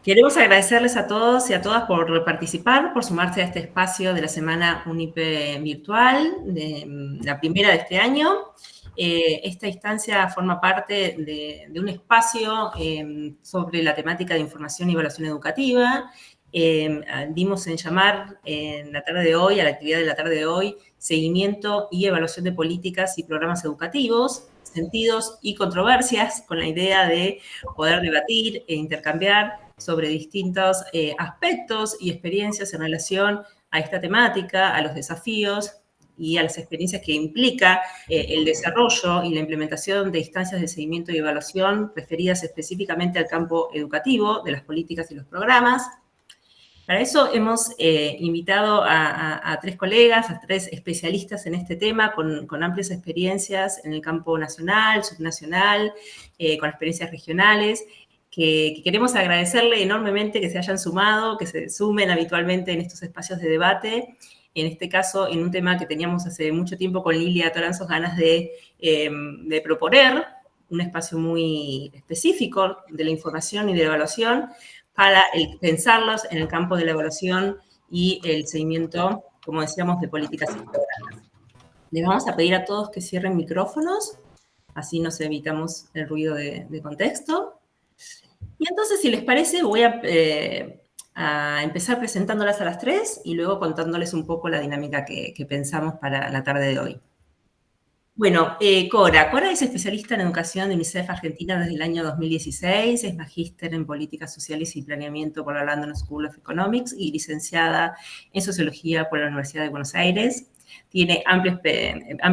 Queremos agradecerles a todos y a todas por participar, por sumarse a este espacio de la Semana UNIPE Virtual, la primera de este año. Esta instancia forma parte de un espacio sobre la temática de información y evaluación educativa. Dimos en llamar en la tarde de hoy, a la actividad de la tarde de hoy, seguimiento y evaluación de políticas y programas educativos, sentidos y controversias, con la idea de poder debatir e intercambiar sobre distintos aspectos y experiencias en relación a esta temática, a los desafíos y a las experiencias que implica el desarrollo y la implementación de instancias de seguimiento y evaluación referidas específicamente al campo educativo, de las políticas y los programas. Para eso hemos invitado a tres colegas, a tres especialistas en este tema, con amplias experiencias en el campo nacional, subnacional, con experiencias regionales, que queremos agradecerle enormemente que se hayan sumado, que se sumen habitualmente en estos espacios de debate, en este caso en un tema que teníamos hace mucho tiempo con Lilia Toranzos ganas de proponer, un espacio muy específico de la información y de la evaluación, para pensarlos en el campo de la evaluación y el seguimiento, como decíamos, de políticas y programas. Les vamos a pedir a todos que cierren micrófonos, así nos evitamos el ruido de contexto. Y entonces, si les parece, voy a empezar presentándolas a las tres y luego contándoles un poco la dinámica que pensamos para la tarde de hoy. Bueno, Cora. Cora es especialista en educación de UNICEF Argentina desde el año 2016, es magíster en políticas sociales y planeamiento por la London School of Economics y licenciada en sociología por la Universidad de Buenos Aires. Tiene amplia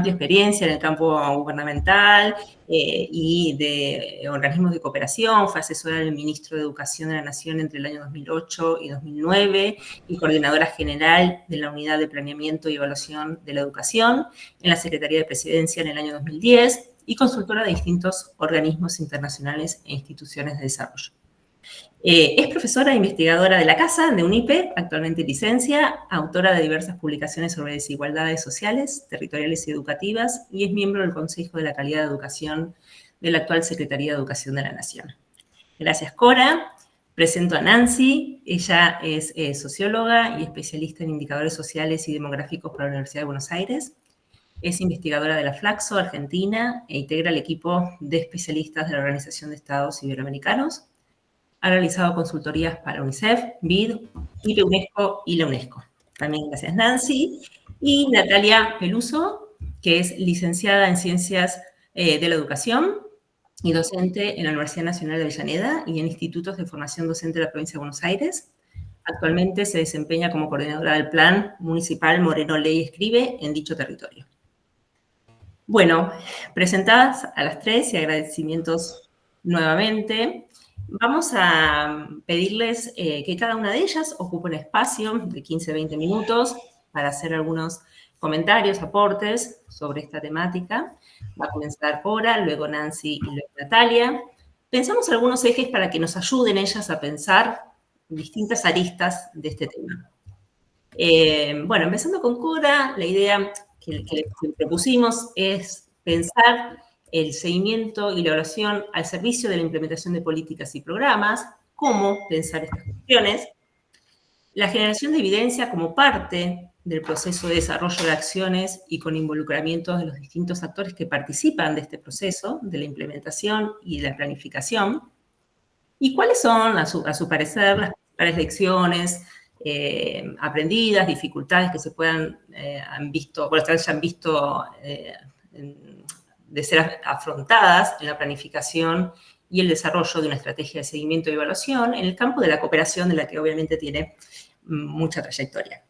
experiencia en el campo gubernamental y de organismos de cooperación. Fue asesora del ministro de Educación de la Nación entre el año 2008 y 2009 y coordinadora general de la Unidad de Planeamiento y Evaluación de la Educación en la Secretaría de Presidencia en el año 2010 y consultora de distintos organismos internacionales e instituciones de desarrollo. Es profesora e investigadora de la Casa, de UNIPE, actualmente licencia, autora de diversas publicaciones sobre desigualdades sociales, territoriales y educativas, y es miembro del Consejo de la Calidad de Educación de la actual Secretaría de Educación de la Nación. Gracias, Cora. Presento a Nancy. Ella es socióloga y especialista en indicadores sociales y demográficos por la Universidad de Buenos Aires. Es investigadora de la Flaxo, Argentina, e integra el equipo de especialistas de la Organización de Estados Iberoamericanos. Ha realizado consultorías para UNICEF, BID, y UNESCO y la UNESCO. También gracias, Nancy. Y Natalia Peluso, que es licenciada en Ciencias de la Educación y docente en la Universidad Nacional de Avellaneda y en institutos de formación docente de la provincia de Buenos Aires. Actualmente se desempeña como coordinadora del Plan Municipal Moreno Ley Escribe en dicho territorio. Bueno, presentadas a las tres y agradecimientos nuevamente, vamos a pedirles que cada una de ellas ocupe un espacio de 15-20 minutos para hacer algunos comentarios, aportes sobre esta temática. Va a comenzar Cora, luego Nancy y luego Natalia. Pensamos algunos ejes para que nos ayuden ellas a pensar distintas aristas de este tema. Bueno, empezando con Cora, la idea que propusimos es pensar el seguimiento y la evaluación al servicio de la implementación de políticas y programas, cómo pensar estas cuestiones, la generación de evidencia como parte del proceso de desarrollo de acciones y con involucramiento de los distintos actores que participan de este proceso, de la implementación y de la planificación, y cuáles son, a su parecer, las principales lecciones aprendidas, dificultades que se puedan hayan visto de ser afrontadas en la planificación y el desarrollo de una estrategia de seguimiento y evaluación en el campo de la cooperación, de la que obviamente tiene mucha trayectoria.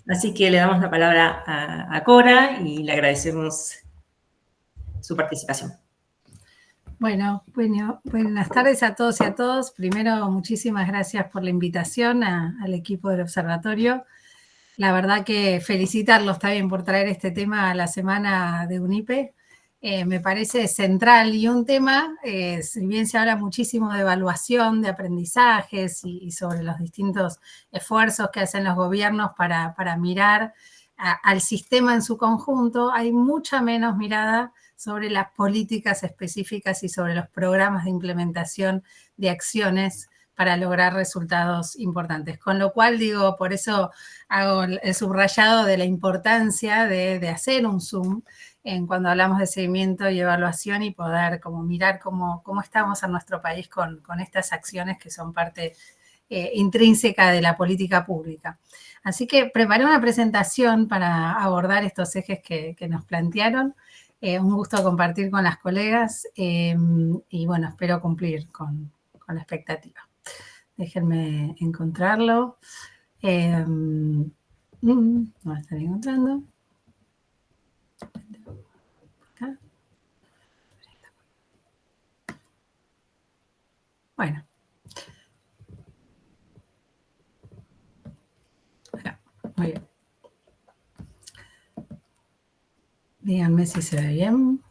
Así que le damos la palabra a Cora y le agradecemos su participación. Bueno, buenas tardes a todos y a todas. Primero, muchísimas gracias por la invitación al equipo del observatorio. La verdad que felicitarlos también por traer este tema a la semana de UNIPE. Me parece central y un tema, si bien se habla muchísimo de evaluación, de aprendizajes y sobre los distintos esfuerzos que hacen los gobiernos para mirar al sistema en su conjunto, hay mucha menos mirada sobre las políticas específicas y sobre los programas de implementación de acciones para lograr resultados importantes. Con lo cual, digo, por eso hago el subrayado de la importancia de hacer un Zoom cuando hablamos de seguimiento y evaluación y poder como mirar cómo estamos en nuestro país con estas acciones que son parte intrínseca de la política pública. Así que preparé una presentación para abordar estos ejes que nos plantearon. Un gusto compartir con las colegas y bueno, espero cumplir con la expectativa. Déjenme encontrarlo. No lo estaré encontrando. Acá. Bueno. Acá. Muy bien. Díganme si se ve bien.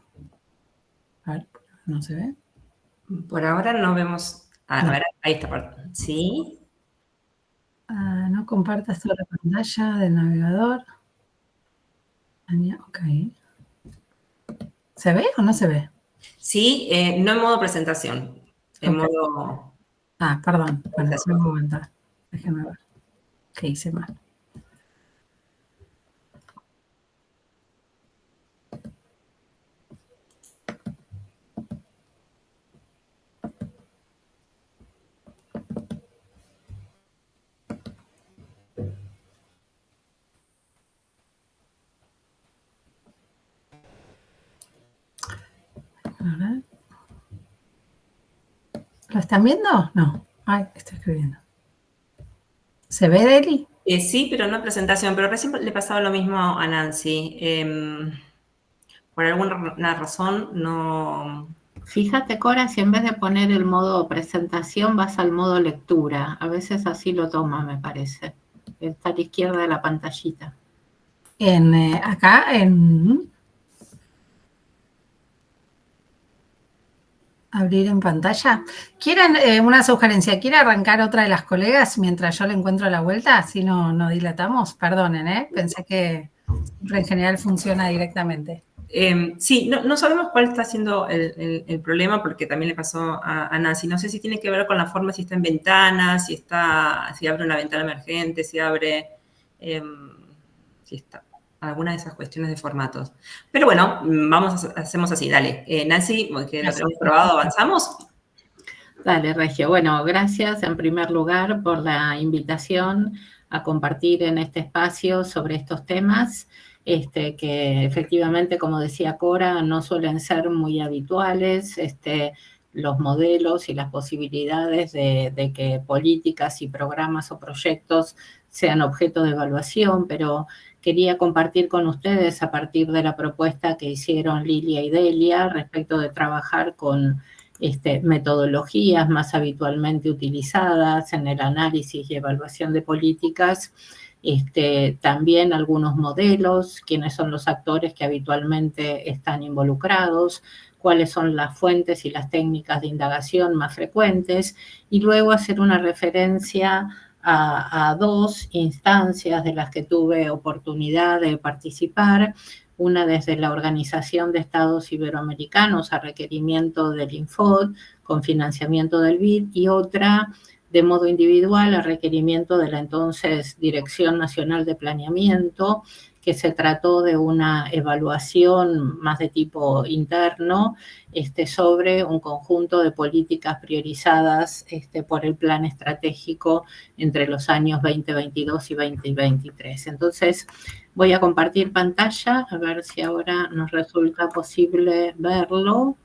A ver, ¿no se ve? Por ahora no vemos. A No. ver, ahí está. ¿Sí? No compartas toda la pantalla del navegador. Ok. ¿Se ve o no se ve? Sí, no en modo presentación. En modo... Perdón. Bueno, no me aguanta. Déjenme ver. ¿Qué hice mal? ¿Lo están viendo? No. Ay, estoy escribiendo. ¿Se ve, Deli? Sí, pero no presentación. Pero recién le pasaba lo mismo a Nancy. Por alguna razón no... Fíjate, Cora, si en vez de poner el modo presentación vas al modo lectura. A veces así lo toma, me parece. Está a la izquierda de la pantallita. Acá, abrir en pantalla. ¿Quieren una sugerencia? ¿Quiere arrancar otra de las colegas mientras yo le encuentro la vuelta? Así no dilatamos. Perdonen, pensé que siempre en general funciona directamente. Sí, no sabemos cuál está siendo el problema, porque también le pasó a Nancy. No sé si tiene que ver con la forma, si está en ventanas, si abre una ventana emergente, si abre... si está... alguna de esas cuestiones de formatos. Pero bueno, hacemos así, dale. Nancy, que lo tenemos probado, ¿avanzamos? Dale, Regio. Bueno, gracias en primer lugar por la invitación a compartir en este espacio sobre estos temas, que efectivamente, como decía Cora, no suelen ser muy habituales, los modelos y las posibilidades de que políticas y programas o proyectos sean objeto de evaluación, pero quería compartir con ustedes a partir de la propuesta que hicieron Lilia y Delia respecto de trabajar con metodologías más habitualmente utilizadas en el análisis y evaluación de políticas, también algunos modelos, quiénes son los actores que habitualmente están involucrados, cuáles son las fuentes y las técnicas de indagación más frecuentes, y luego hacer una referencia a dos instancias de las que tuve oportunidad de participar, una desde la Organización de Estados Iberoamericanos a requerimiento del Infod con financiamiento del BID y otra de modo individual a requerimiento de la entonces Dirección Nacional de Planeamiento, que se trató de una evaluación más de tipo interno sobre un conjunto de políticas priorizadas por el plan estratégico entre los años 2022 y 2023. Entonces, voy a compartir pantalla, a ver si ahora nos resulta posible verlo.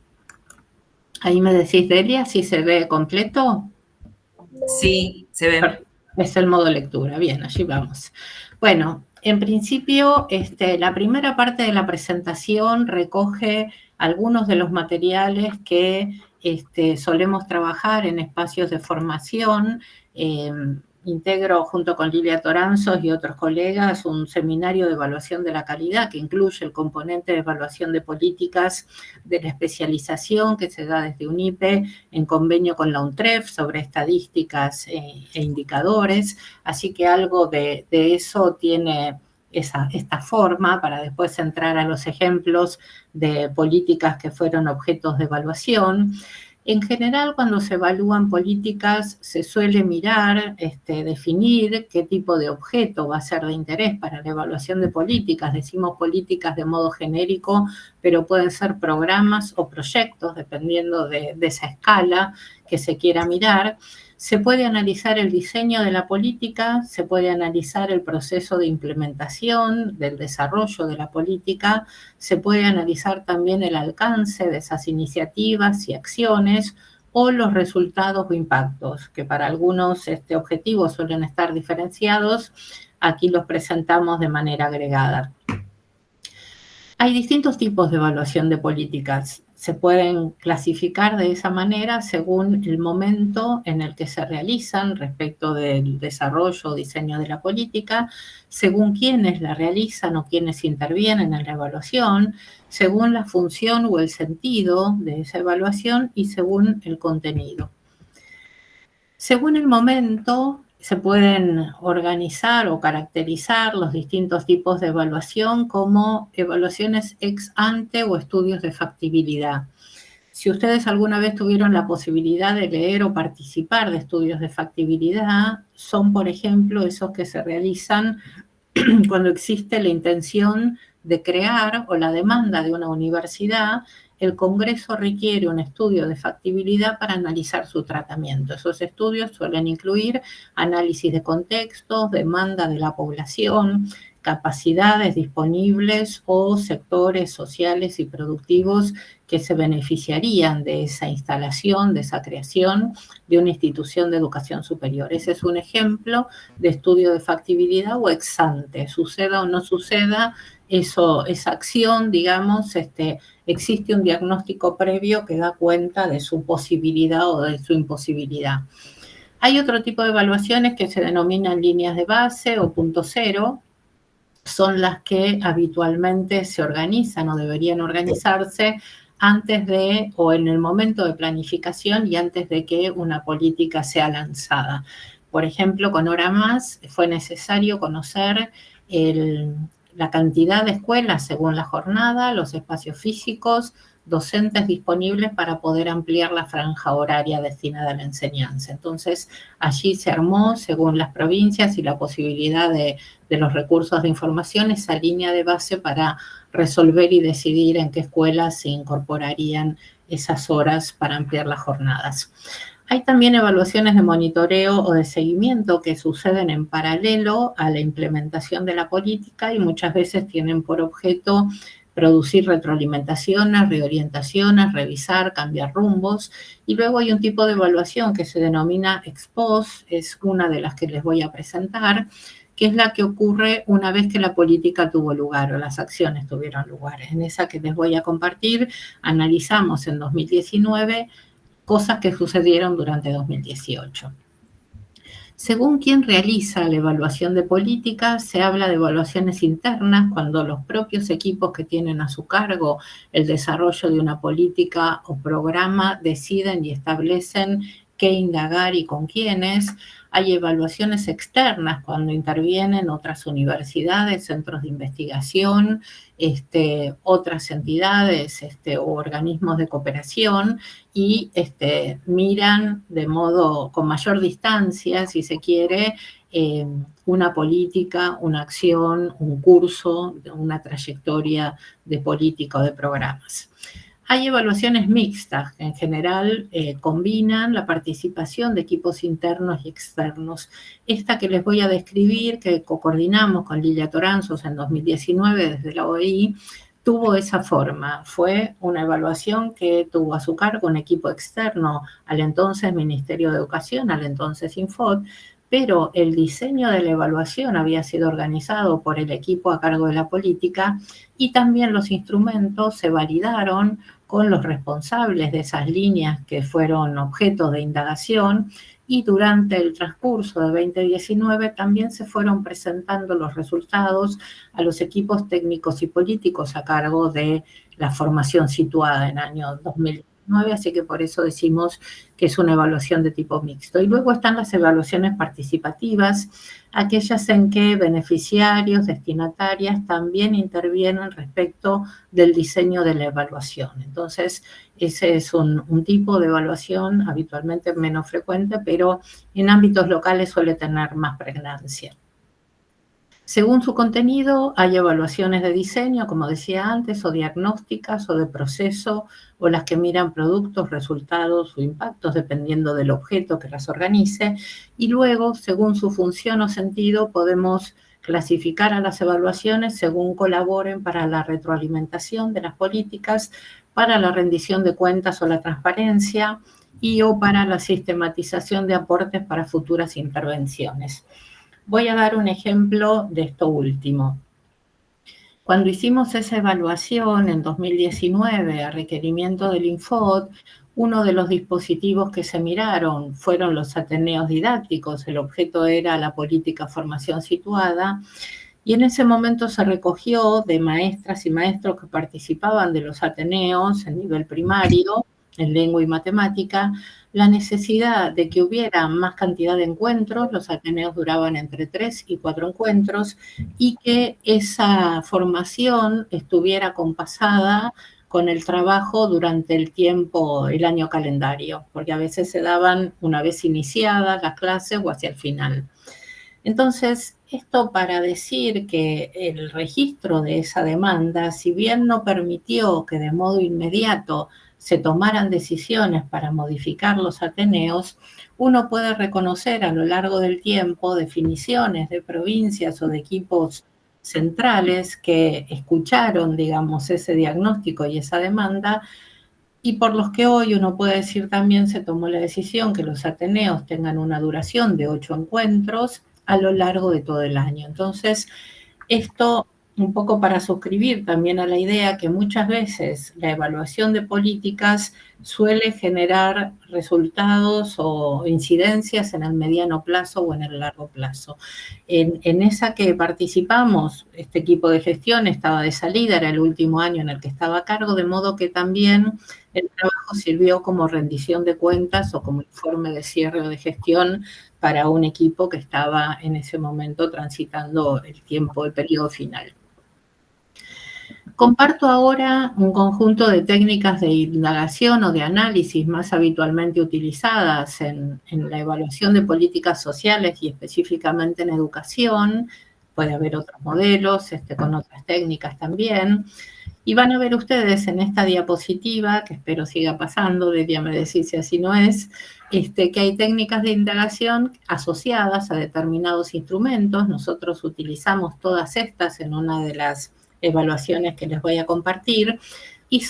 Ahí me decís, Delia, si se ve completo. Sí, se ve. Es el modo lectura, bien, allí vamos. Bueno, en principio, la primera parte de la presentación recoge algunos de los materiales que solemos trabajar en espacios de formación. Integro junto con Lilia Toranzos y otros colegas un seminario de evaluación de la calidad que incluye el componente de evaluación de políticas de la especialización que se da desde UNIPE en convenio con la UNTREF sobre estadísticas e indicadores. Así que algo de eso tiene esta forma para después entrar a los ejemplos de políticas que fueron objetos de evaluación. En general, cuando se evalúan políticas, se suele mirar, definir qué tipo de objeto va a ser de interés para la evaluación de políticas. Decimos políticas de modo genérico, pero pueden ser programas o proyectos, dependiendo de esa escala que se quiera mirar. Se puede analizar el diseño de la política, se puede analizar el proceso de implementación, del desarrollo de la política, se puede analizar también el alcance de esas iniciativas y acciones o los resultados o impactos, que para algunos objetivos suelen estar diferenciados, aquí los presentamos de manera agregada. Hay distintos tipos de evaluación de políticas. Se pueden clasificar de esa manera según el momento en el que se realizan respecto del desarrollo o diseño de la política, según quiénes la realizan o quiénes intervienen en la evaluación, según la función o el sentido de esa evaluación y según el contenido. Según el momento, se pueden organizar o caracterizar los distintos tipos de evaluación como evaluaciones ex ante o estudios de factibilidad. Si ustedes alguna vez tuvieron la posibilidad de leer o participar de estudios de factibilidad, son, por ejemplo, esos que se realizan cuando existe la intención de crear o la demanda de una universidad. El Congreso requiere un estudio de factibilidad para analizar su tratamiento. Esos estudios suelen incluir análisis de contextos, demanda de la población, capacidades disponibles o sectores sociales y productivos que se beneficiarían de esa instalación, de esa creación de una institución de educación superior. Ese es un ejemplo de estudio de factibilidad o ex ante. Suceda o no suceda esa acción, digamos, existe un diagnóstico previo que da cuenta de su posibilidad o de su imposibilidad. Hay otro tipo de evaluaciones que se denominan líneas de base o punto cero. Son las que habitualmente se organizan o deberían organizarse antes de o en el momento de planificación y antes de que una política sea lanzada. Por ejemplo, con Hora Más fue necesario conocer la cantidad de escuelas según la jornada, los espacios físicos, docentes disponibles para poder ampliar la franja horaria destinada a la enseñanza. Entonces, allí se armó, según las provincias y la posibilidad de los recursos de información, esa línea de base para resolver y decidir en qué escuelas se incorporarían esas horas para ampliar las jornadas. Hay también evaluaciones de monitoreo o de seguimiento que suceden en paralelo a la implementación de la política y muchas veces tienen por objeto producir retroalimentaciones, reorientaciones, revisar, cambiar rumbos. Y luego hay un tipo de evaluación que se denomina ex post, es una de las que les voy a presentar, que es la que ocurre una vez que la política tuvo lugar o las acciones tuvieron lugar. En esa que les voy a compartir, analizamos en 2019 cosas que sucedieron durante 2018. Según quien realiza la evaluación de política, se habla de evaluaciones internas cuando los propios equipos que tienen a su cargo el desarrollo de una política o programa deciden y establecen qué indagar y con quiénes. Hay evaluaciones externas cuando intervienen otras universidades, centros de investigación, otras entidades o organismos de cooperación y miran de modo con mayor distancia, si se quiere, una política, una acción, un curso, una trayectoria de política o de programas. Hay evaluaciones mixtas que en general combinan la participación de equipos internos y externos. Esta que les voy a describir, que coordinamos con Lilia Toranzos en 2019 desde la OEI, tuvo esa forma. Fue una evaluación que tuvo a su cargo un equipo externo al entonces Ministerio de Educación, al entonces Infod, pero el diseño de la evaluación había sido organizado por el equipo a cargo de la política y también los instrumentos se validaron con los responsables de esas líneas que fueron objeto de indagación y durante el transcurso de 2019 también se fueron presentando los resultados a los equipos técnicos y políticos a cargo de la formación situada en año 2019 2019, así que por eso decimos que es una evaluación de tipo mixto. Y luego están las evaluaciones participativas, aquellas en que beneficiarios, destinatarias también intervienen respecto del diseño de la evaluación. Entonces, ese es un tipo de evaluación habitualmente menos frecuente, pero en ámbitos locales suele tener más pregnancia. Según su contenido, hay evaluaciones de diseño, como decía antes, o diagnósticas, o de proceso, o las que miran productos, resultados o impactos, dependiendo del objeto que las organice. Y luego, según su función o sentido, podemos clasificar a las evaluaciones según colaboren para la retroalimentación de las políticas, para la rendición de cuentas o la transparencia, y o para la sistematización de aportes para futuras intervenciones. Voy a dar un ejemplo de esto último. Cuando hicimos esa evaluación en 2019 a requerimiento del Infod, uno de los dispositivos que se miraron fueron los ateneos didácticos. El objeto era la política formación situada. Y en ese momento se recogió de maestras y maestros que participaban de los ateneos en nivel primario, en lengua y matemática, la necesidad de que hubiera más cantidad de encuentros. Los ateneos duraban entre 3 y 4 encuentros, y que esa formación estuviera compasada con el trabajo durante el tiempo, el año calendario, porque a veces se daban una vez iniciadas las clases o hacia el final. Entonces, esto para decir que el registro de esa demanda, si bien no permitió que de modo inmediato se tomaran decisiones para modificar los ateneos, uno puede reconocer a lo largo del tiempo definiciones de provincias o de equipos centrales que escucharon, digamos, ese diagnóstico y esa demanda, y por los que hoy uno puede decir también se tomó la decisión que los ateneos tengan una duración de 8 encuentros a lo largo de todo el año. Entonces, esto un poco para suscribir también a la idea que muchas veces la evaluación de políticas suele generar resultados o incidencias en el mediano plazo o en el largo plazo. En esa que participamos, este equipo de gestión estaba de salida, era el último año en el que estaba a cargo, de modo que también el trabajo sirvió como rendición de cuentas o como informe de cierre o de gestión para un equipo que estaba en ese momento transitando el tiempo, el periodo final. Comparto ahora un conjunto de técnicas de indagación o de análisis más habitualmente utilizadas en la evaluación de políticas sociales y específicamente en educación. Puede haber otros modelos con otras técnicas también. Y van a ver ustedes en esta diapositiva, que espero siga pasando, Delia me decís si así no es, que hay técnicas de indagación asociadas a determinados instrumentos. Nosotros utilizamos todas estas en una de las evaluaciones que les voy a compartir, y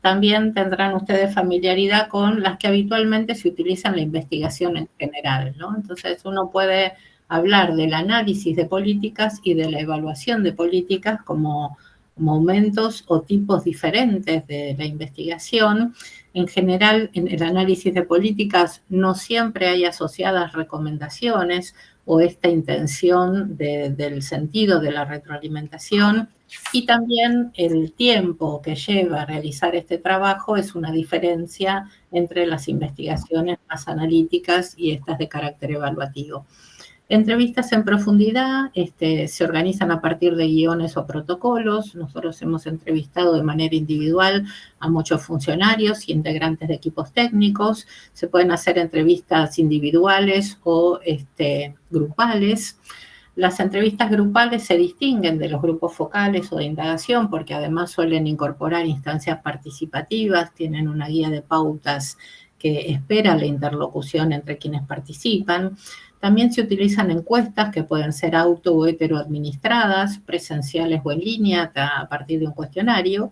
también tendrán ustedes familiaridad con las que habitualmente se utilizan en la investigación en general, ¿no? Entonces uno puede hablar del análisis de políticas y de la evaluación de políticas como momentos o tipos diferentes de la investigación. En general, en el análisis de políticas no siempre hay asociadas recomendaciones o esta intención del sentido de la retroalimentación, y también el tiempo que lleva a realizar este trabajo es una diferencia entre las investigaciones más analíticas y estas de carácter evaluativo. Entrevistas en profundidad se organizan a partir de guiones o protocolos. Nosotros hemos entrevistado de manera individual a muchos funcionarios y integrantes de equipos técnicos. Se pueden hacer entrevistas individuales o grupales. Las entrevistas grupales se distinguen de los grupos focales o de indagación porque además suelen incorporar instancias participativas, tienen una guía de pautas que espera la interlocución entre quienes participan. También se utilizan encuestas que pueden ser auto o heteroadministradas, presenciales o en línea, a partir de un cuestionario.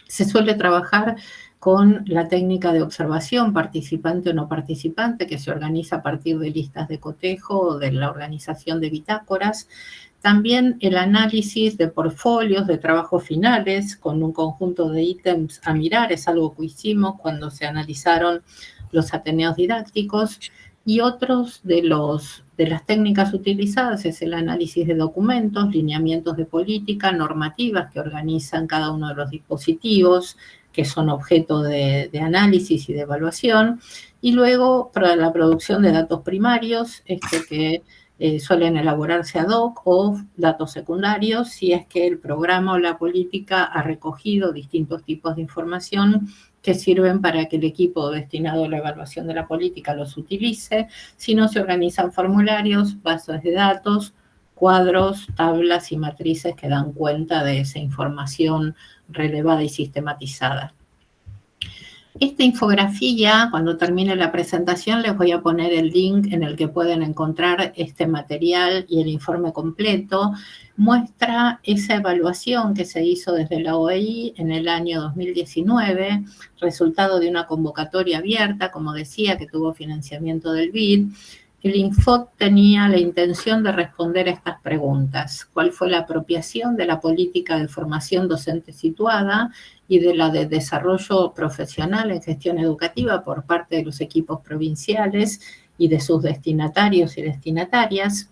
Se suele trabajar con la técnica de observación participante o no participante, que se organiza a partir de listas de cotejo o de la organización de bitácoras. También el análisis de portfolios de trabajos finales con un conjunto de ítems a mirar, es algo que hicimos cuando se analizaron los ateneos didácticos. Y otros de las técnicas utilizadas es el análisis de documentos, lineamientos de política, normativas que organizan cada uno de los dispositivos, que son objeto de análisis y de evaluación, y luego para la producción de datos primarios, que suelen elaborarse ad hoc, o datos secundarios, si es que el programa o la política ha recogido distintos tipos de información que sirven para que el equipo destinado a la evaluación de la política los utilice. Si no, se organizan formularios, bases de datos, cuadros, tablas y matrices que dan cuenta de esa información relevada y sistematizada. Esta infografía, cuando termine la presentación, les voy a poner el link en el que pueden encontrar este material y el informe completo. Muestra esa evaluación que se hizo desde la OEI en el año 2019, resultado de una convocatoria abierta, como decía, que tuvo financiamiento del BID. El Infod tenía la intención de responder a estas preguntas. ¿Cuál fue la apropiación de la política de formación docente situada y de la de desarrollo profesional en gestión educativa por parte de los equipos provinciales y de sus destinatarios y destinatarias?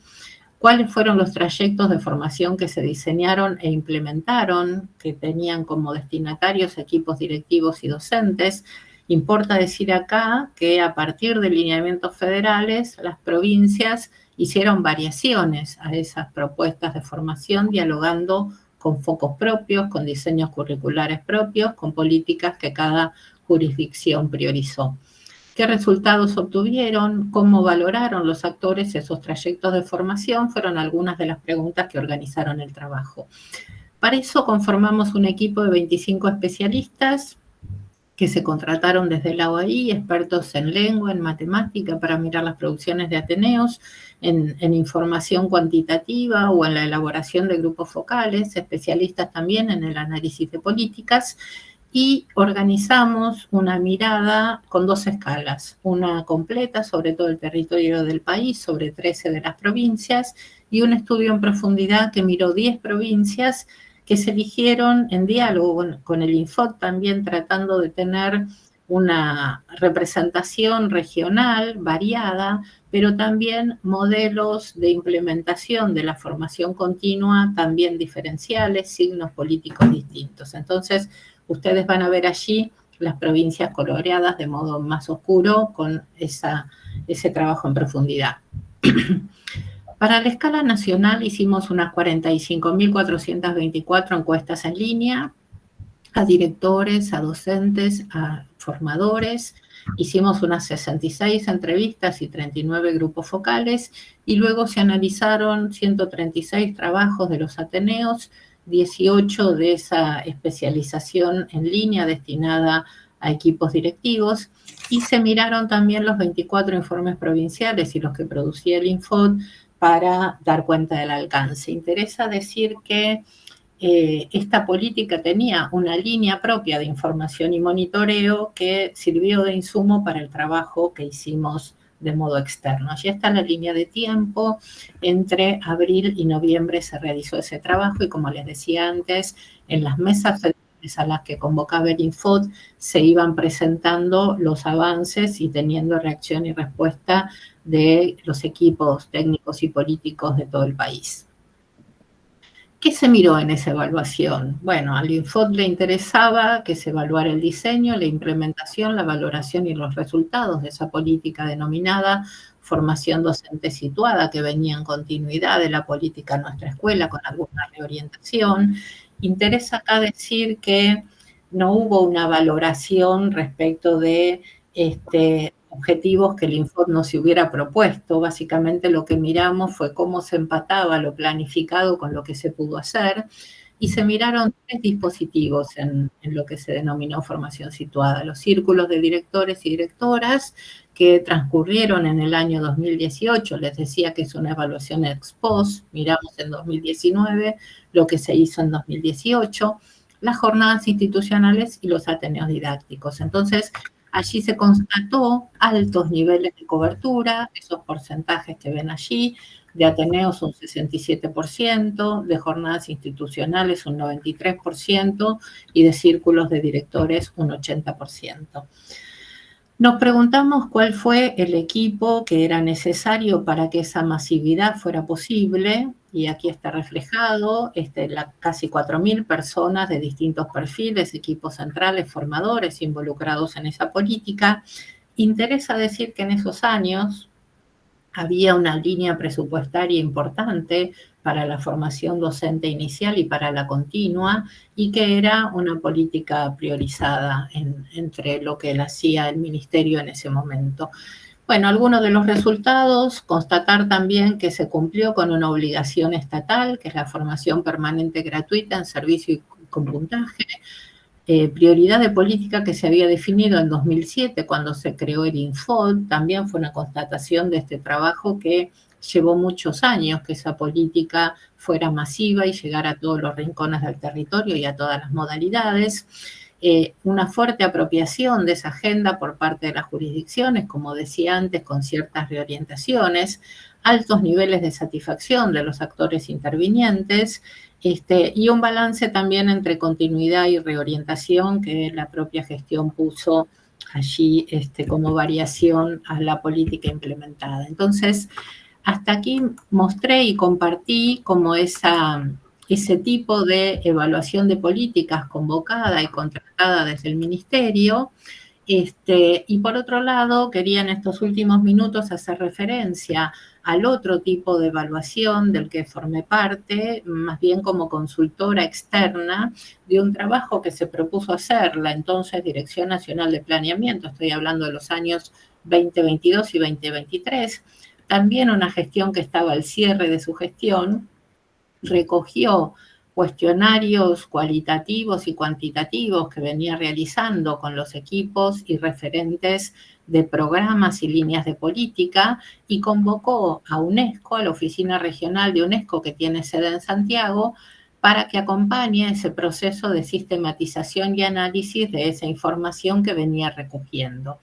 ¿Cuáles fueron los trayectos de formación que se diseñaron e implementaron, que tenían como destinatarios equipos directivos y docentes? Importa decir acá que a partir de lineamientos federales, las provincias hicieron variaciones a esas propuestas de formación, dialogando con focos propios, con diseños curriculares propios, con políticas que cada jurisdicción priorizó. ¿Qué resultados obtuvieron? ¿Cómo valoraron los actores esos trayectos de formación? Fueron algunas de las preguntas que organizaron el trabajo. Para eso conformamos un equipo de 25 especialistas que se contrataron desde la OEI, expertos en lengua, en matemática, para mirar las producciones de ateneos, en información cuantitativa o en la elaboración de grupos focales, especialistas también en el análisis de políticas, y organizamos una mirada con 2 escalas, una completa sobre todo el territorio del país, sobre 13 de las provincias, y un estudio en profundidad que miró 10 provincias que se eligieron en diálogo con el Infod, también tratando de tener una representación regional variada, pero también modelos de implementación de la formación continua también diferenciales, signos políticos distintos. Entonces, ustedes van a ver allí las provincias coloreadas de modo más oscuro con ese trabajo en profundidad. Para la escala nacional hicimos unas 45.424 encuestas en línea a directores, a docentes, a formadores. Hicimos unas 66 entrevistas y 39 grupos focales y luego se analizaron 136 trabajos de los ateneos, 18 de esa especialización en línea destinada a equipos directivos y se miraron también los 24 informes provinciales y los que producía el Infod para dar cuenta del alcance. Interesa decir que esta política tenía una línea propia de información y monitoreo que sirvió de insumo para el trabajo que hicimos de modo externo. Allí está la línea de tiempo, entre abril y noviembre se realizó ese trabajo y como les decía antes, en las mesas a las que convocaba el Infod se iban presentando los avances y teniendo reacción y respuesta de los equipos técnicos y políticos de todo el país. ¿Qué se miró en esa evaluación? Bueno, al Infod le interesaba que se evaluara el diseño, la implementación, la valoración y los resultados de esa política denominada formación docente situada, que venía en continuidad de la política en nuestra escuela con alguna reorientación. Interesa acá decir que no hubo una valoración respecto de objetivos que el Infod no se hubiera propuesto. Básicamente lo que miramos fue cómo se empataba lo planificado con lo que se pudo hacer y se miraron 3 dispositivos en lo que se denominó formación situada. Los círculos de directores y directoras que transcurrieron en el año 2018, les decía que es una evaluación ex post, miramos en 2019 lo que se hizo en 2018, las jornadas institucionales y los ateneos didácticos. Entonces, allí se constató altos niveles de cobertura, esos porcentajes que ven allí, de ateneos un 67%, de jornadas institucionales un 93% y de círculos de directores un 80%. Nos preguntamos cuál fue el equipo que era necesario para que esa masividad fuera posible, y aquí está reflejado, casi 4.000 personas de distintos perfiles, equipos centrales, formadores involucrados en esa política. Interesa decir que en esos años había una línea presupuestaria importante para la formación docente inicial y para la continua, y que era una política priorizada entre lo que hacía el ministerio en ese momento. Bueno, algunos de los resultados, constatar también que se cumplió con una obligación estatal, que es la formación permanente gratuita en servicio y con puntaje, prioridad de política que se había definido en 2007 cuando se creó el Infod. También fue una constatación de este trabajo que llevó muchos años que esa política fuera masiva y llegara a todos los rincones del territorio y a todas las modalidades. Una fuerte apropiación de esa agenda por parte de las jurisdicciones, como decía antes, con ciertas reorientaciones, altos niveles de satisfacción de los actores intervinientes, y un balance también entre continuidad y reorientación que la propia gestión puso allí como variación a la política implementada. Entonces, hasta aquí mostré y compartí como ese tipo de evaluación de políticas convocada y contratada desde el ministerio. Y por otro lado, quería en estos últimos minutos hacer referencia al otro tipo de evaluación del que formé parte, más bien como consultora externa, de un trabajo que se propuso hacer la entonces Dirección Nacional de Planeamiento, estoy hablando de los años 2022 y 2023, también una gestión que estaba al cierre de su gestión, recogió cuestionarios cualitativos y cuantitativos que venía realizando con los equipos y referentes de programas y líneas de política, y convocó a UNESCO, a la Oficina Regional de UNESCO que tiene sede en Santiago, para que acompañe ese proceso de sistematización y análisis de esa información que venía recogiendo.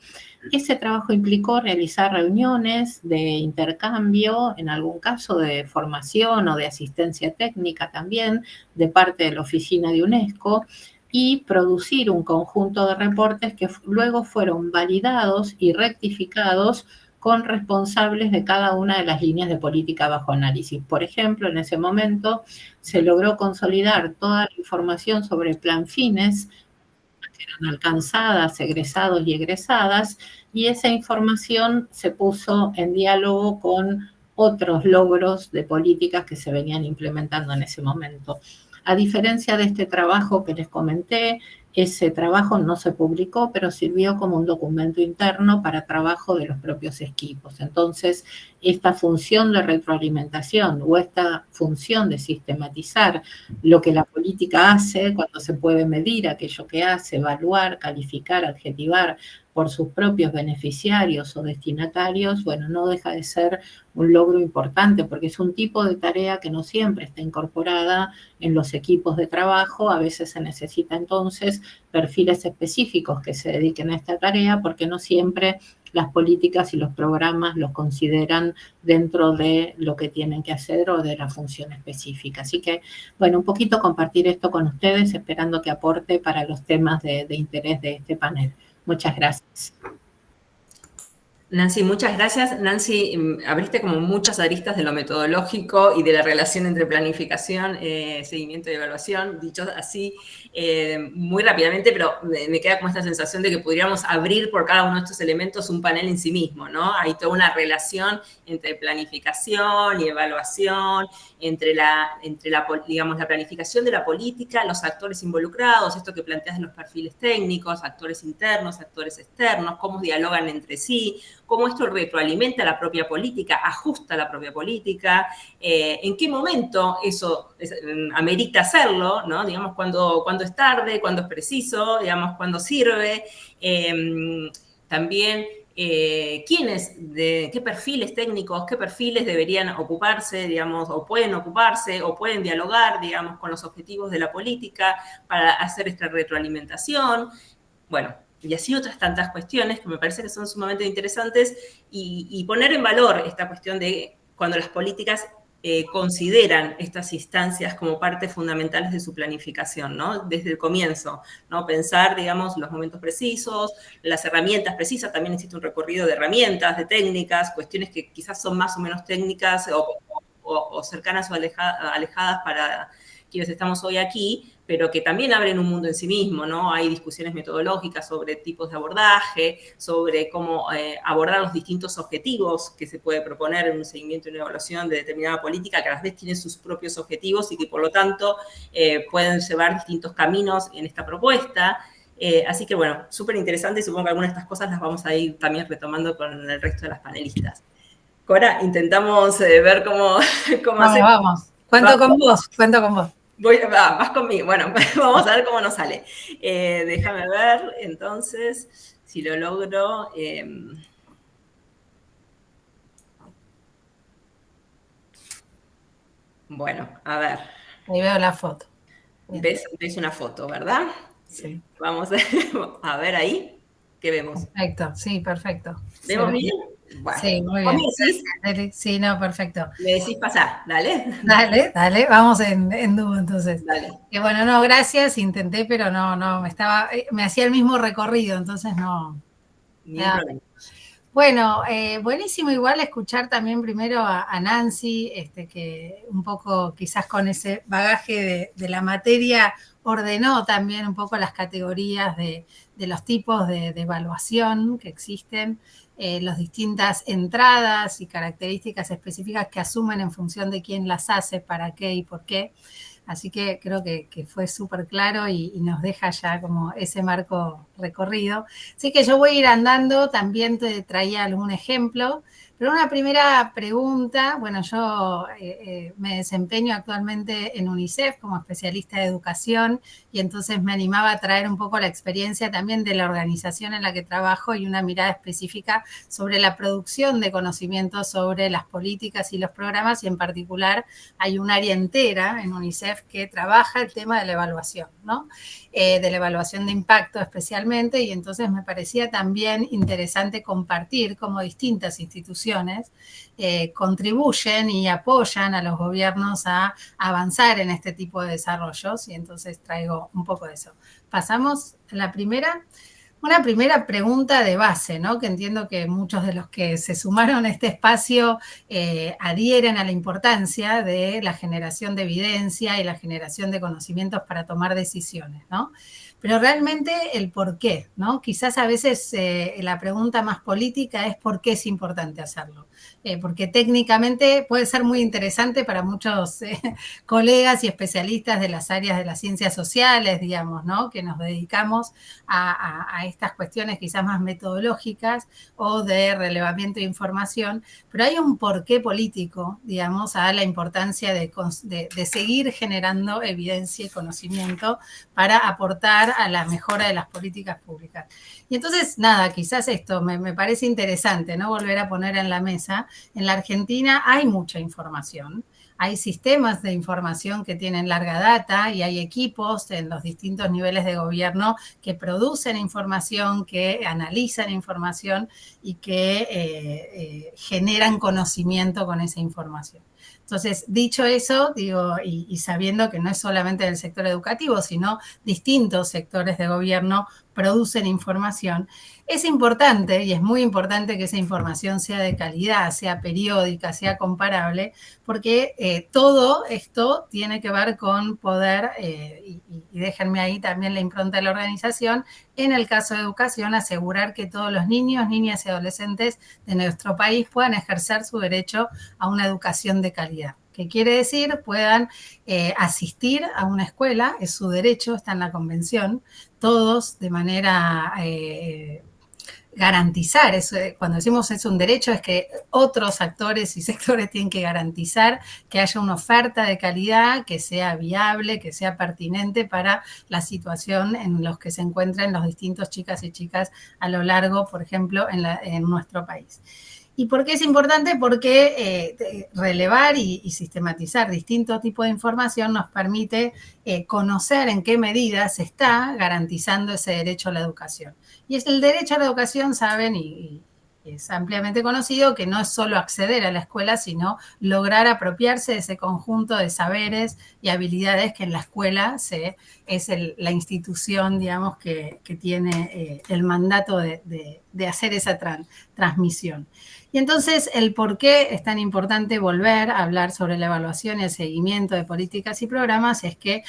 Ese trabajo implicó realizar reuniones de intercambio, en algún caso de formación o de asistencia técnica también, de parte de la oficina de UNESCO, y producir un conjunto de reportes que luego fueron validados y rectificados con responsables de cada una de las líneas de política bajo análisis. Por ejemplo, en ese momento se logró consolidar toda la información sobre el plan Fines, que eran alcanzadas, egresados y egresadas, y esa información se puso en diálogo con otros logros de políticas que se venían implementando en ese momento. A diferencia de este trabajo que les comenté, ese trabajo no se publicó, pero sirvió como un documento interno para trabajo de los propios equipos. Entonces, esta función de retroalimentación o esta función de sistematizar lo que la política hace, cuando se puede medir aquello que hace, evaluar, calificar, adjetivar por sus propios beneficiarios o destinatarios, bueno, no deja de ser un logro importante, porque es un tipo de tarea que no siempre está incorporada en los equipos de trabajo. A veces se necesita entonces perfiles específicos que se dediquen a esta tarea, porque no siempre las políticas y los programas los consideran dentro de lo que tienen que hacer o de la función específica. Así que, bueno, un poquito compartir esto con ustedes, esperando que aporte para los temas de interés de este panel. Muchas gracias. Nancy, muchas gracias. Nancy, abriste como muchas aristas de lo metodológico y de la relación entre planificación, seguimiento y evaluación, dicho así muy rápidamente, pero me queda como esta sensación de que podríamos abrir por cada uno de estos elementos un panel en sí mismo, ¿no? Hay toda una relación entre planificación y evaluación, entre digamos, la planificación de la política, los actores involucrados, esto que planteas de los perfiles técnicos, actores internos, actores externos, cómo dialogan entre sí, cómo esto retroalimenta la propia política, ajusta la propia política, en qué momento eso amerita hacerlo, ¿no? Digamos, cuando es tarde, cuando es preciso, digamos, cuando sirve. También qué perfiles técnicos, qué perfiles deberían ocuparse, digamos, o pueden dialogar, digamos, con los objetivos de la política para hacer esta retroalimentación. Bueno, y así otras tantas cuestiones que me parece que son sumamente interesantes y poner en valor esta cuestión de cuando las políticas consideran estas instancias como partes fundamentales de su planificación, ¿no? Desde el comienzo, ¿no? Pensar, digamos, los momentos precisos, las herramientas precisas, también existe un recorrido de herramientas, de técnicas, cuestiones que quizás son más o menos técnicas o cercanas o alejadas para quienes estamos hoy aquí, pero que también abren un mundo en sí mismo, ¿no? Hay discusiones metodológicas sobre tipos de abordaje, sobre cómo abordar los distintos objetivos que se puede proponer en un seguimiento y una evaluación de determinada política, que a la vez tiene sus propios objetivos y que por lo tanto pueden llevar distintos caminos en esta propuesta. Así que bueno, súper interesante y supongo que algunas de estas cosas las vamos a ir también retomando con el resto de las panelistas. Cora, intentamos ver cómo hacer. Vamos. Cuento con vos. Vas conmigo. Bueno, vamos a ver cómo nos sale. Déjame ver, entonces, si lo logro. Bueno, a ver. Ahí veo la foto. ¿Ves una foto, verdad? Sí. Vamos a ver ahí. ¿Qué vemos? Perfecto, sí, perfecto. ¿Vemos bien? Bueno, sí, muy bien. ¿Me decís? Sí, no, perfecto. Me decís pasar, dale. Dale, vamos en dúo entonces. Dale. Que bueno, no, gracias, intenté, pero no, me hacía el mismo recorrido, entonces no. Ningún problema. Bueno, buenísimo igual escuchar también primero a Nancy, que un poco quizás con ese bagaje de la materia ordenó también un poco las categorías de los tipos de evaluación que existen, las distintas entradas y características específicas que asumen en función de quién las hace, para qué y por qué. Así que creo que fue súper claro y nos deja ya como ese marco recorrido. Así que yo voy a ir andando, también te traía algún ejemplo, pero una primera pregunta, bueno, yo me desempeño actualmente en UNICEF como especialista de educación y entonces me animaba a traer un poco la experiencia también de la organización en la que trabajo y una mirada específica sobre la producción de conocimientos sobre las políticas y los programas, y en particular hay un área entera en UNICEF que trabaja el tema de la evaluación, ¿no? De la evaluación de impacto especialmente, y entonces me parecía también interesante compartir cómo distintas instituciones contribuyen y apoyan a los gobiernos a avanzar en este tipo de desarrollos, y entonces traigo un poco de eso. Pasamos a la primera. Una primera pregunta de base, ¿no? Que entiendo que muchos de los que se sumaron a este espacio adhieren a la importancia de la generación de evidencia y la generación de conocimientos para tomar decisiones, ¿no? Pero realmente el por qué, ¿no? Quizás a veces la pregunta más política es por qué es importante hacerlo. Porque técnicamente puede ser muy interesante para muchos colegas y especialistas de las áreas de las ciencias sociales, digamos, ¿no? Que nos dedicamos a estas cuestiones quizás más metodológicas o de relevamiento de información, pero hay un porqué político, digamos, a la importancia de seguir generando evidencia y conocimiento para aportar a la mejora de las políticas públicas. Y entonces, nada, quizás esto me parece interesante, ¿no? Volver a poner en la mesa. En la Argentina hay mucha información. Hay sistemas de información que tienen larga data y hay equipos en los distintos niveles de gobierno que producen información, que analizan información y que generan conocimiento con esa información. Entonces, dicho eso, digo, y sabiendo que no es solamente del sector educativo, sino distintos sectores de gobierno producen información, es importante, y es muy importante, que esa información sea de calidad, sea periódica, sea comparable, porque todo esto tiene que ver con poder, y déjenme ahí también la impronta de la organización, en el caso de educación, asegurar que todos los niños, niñas y adolescentes de nuestro país puedan ejercer su derecho a una educación de calidad. ¿Qué quiere decir? Puedan asistir a una escuela, es su derecho, está en la convención, todos de manera garantizar, eso, cuando decimos es un derecho, es que otros actores y sectores tienen que garantizar que haya una oferta de calidad, que sea viable, que sea pertinente para la situación en los que se encuentran los distintos chicas y chicas a lo largo, por ejemplo, en nuestro país. ¿Y por qué es importante? Porque relevar y sistematizar distintos tipos de información nos permite conocer en qué medida se está garantizando ese derecho a la educación. Y es el derecho a la educación, saben, y es ampliamente conocido que no es solo acceder a la escuela, sino lograr apropiarse de ese conjunto de saberes y habilidades que en la escuela es la institución, digamos, que tiene el mandato de hacer esa transmisión. Y entonces, el por qué es tan importante volver a hablar sobre la evaluación y el seguimiento de políticas y programas es que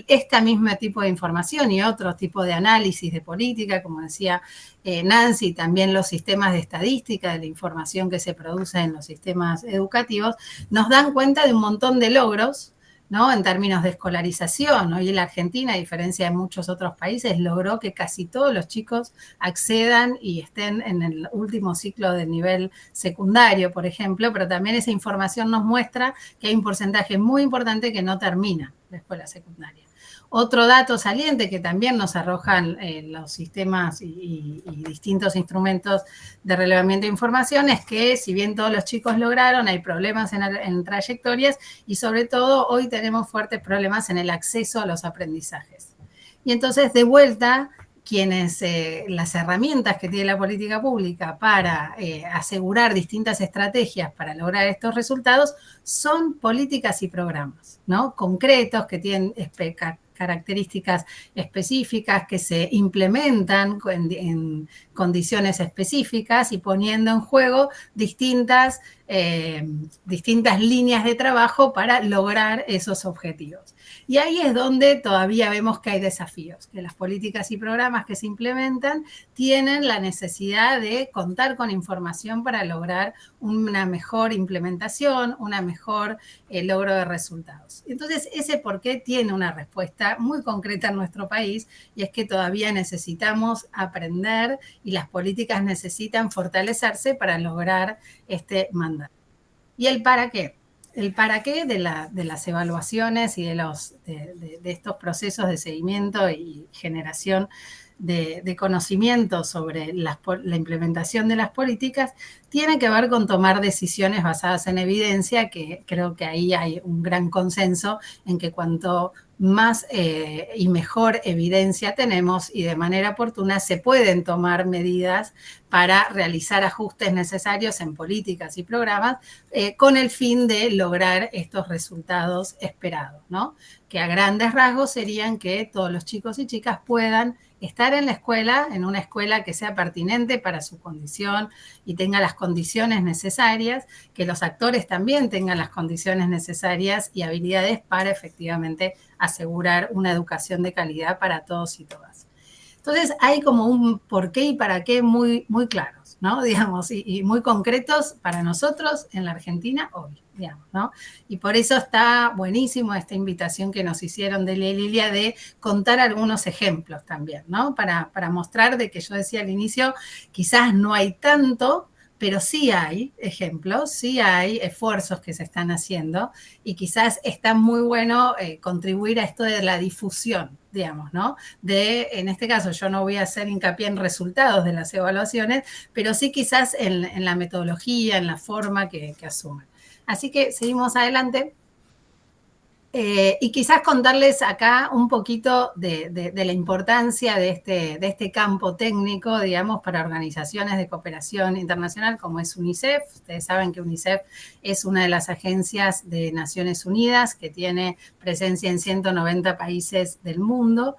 este mismo tipo de información y otro tipo de análisis de política, como decía Nancy, también los sistemas de estadística, de la información que se produce en los sistemas educativos, nos dan cuenta de un montón de logros, ¿no? En términos de escolarización. Hoy la Argentina, a diferencia de muchos otros países, logró que casi todos los chicos accedan y estén en el último ciclo del nivel secundario, por ejemplo, pero también esa información nos muestra que hay un porcentaje muy importante que no termina la escuela secundaria. Otro dato saliente que también nos arrojan los sistemas y distintos instrumentos de relevamiento de información es que si bien todos los chicos lograron, hay problemas en trayectorias y sobre todo hoy tenemos fuertes problemas en el acceso a los aprendizajes. Y entonces de vuelta, las herramientas que tiene la política pública para asegurar distintas estrategias para lograr estos resultados son políticas y programas, ¿no? Concretos que tienen características específicas que se implementan en condiciones específicas y poniendo en juego distintas líneas de trabajo para lograr esos objetivos. Y ahí es donde todavía vemos que hay desafíos, que las políticas y programas que se implementan tienen la necesidad de contar con información para lograr una mejor implementación, una mejor logro de resultados. Entonces, ese por qué tiene una respuesta muy concreta en nuestro país y es que todavía necesitamos aprender y las políticas necesitan fortalecerse para lograr este mandato. ¿Y el para qué? El para qué de las evaluaciones y de estos procesos de seguimiento y generación de conocimiento sobre la implementación de las políticas tiene que ver con tomar decisiones basadas en evidencia, que creo que ahí hay un gran consenso en que cuanto más y mejor evidencia tenemos y de manera oportuna se pueden tomar medidas para realizar ajustes necesarios en políticas y programas con el fin de lograr estos resultados esperados, ¿no? Que a grandes rasgos serían que todos los chicos y chicas puedan estar en la escuela, en una escuela que sea pertinente para su condición y tenga las condiciones necesarias, que los actores también tengan las condiciones necesarias y habilidades para efectivamente asegurar una educación de calidad para todos y todas. Entonces hay como un por qué y para qué muy, muy claros, ¿no? Digamos, y muy concretos para nosotros en la Argentina hoy, digamos, ¿no? Y por eso está buenísimo esta invitación que nos hicieron de Lilia de contar algunos ejemplos también, ¿no? Para mostrar de que yo decía al inicio, quizás no hay tanto, pero sí hay ejemplos, sí hay esfuerzos que se están haciendo y quizás está muy bueno contribuir a esto de la difusión, digamos, ¿no? En este caso, yo no voy a hacer hincapié en resultados de las evaluaciones, pero sí quizás en la metodología, en la forma que asumen. Así que seguimos adelante. Y quizás contarles acá un poquito de la importancia de este campo técnico, digamos, para organizaciones de cooperación internacional como es UNICEF. Ustedes saben que UNICEF es una de las agencias de Naciones Unidas que tiene presencia en 190 países del mundo.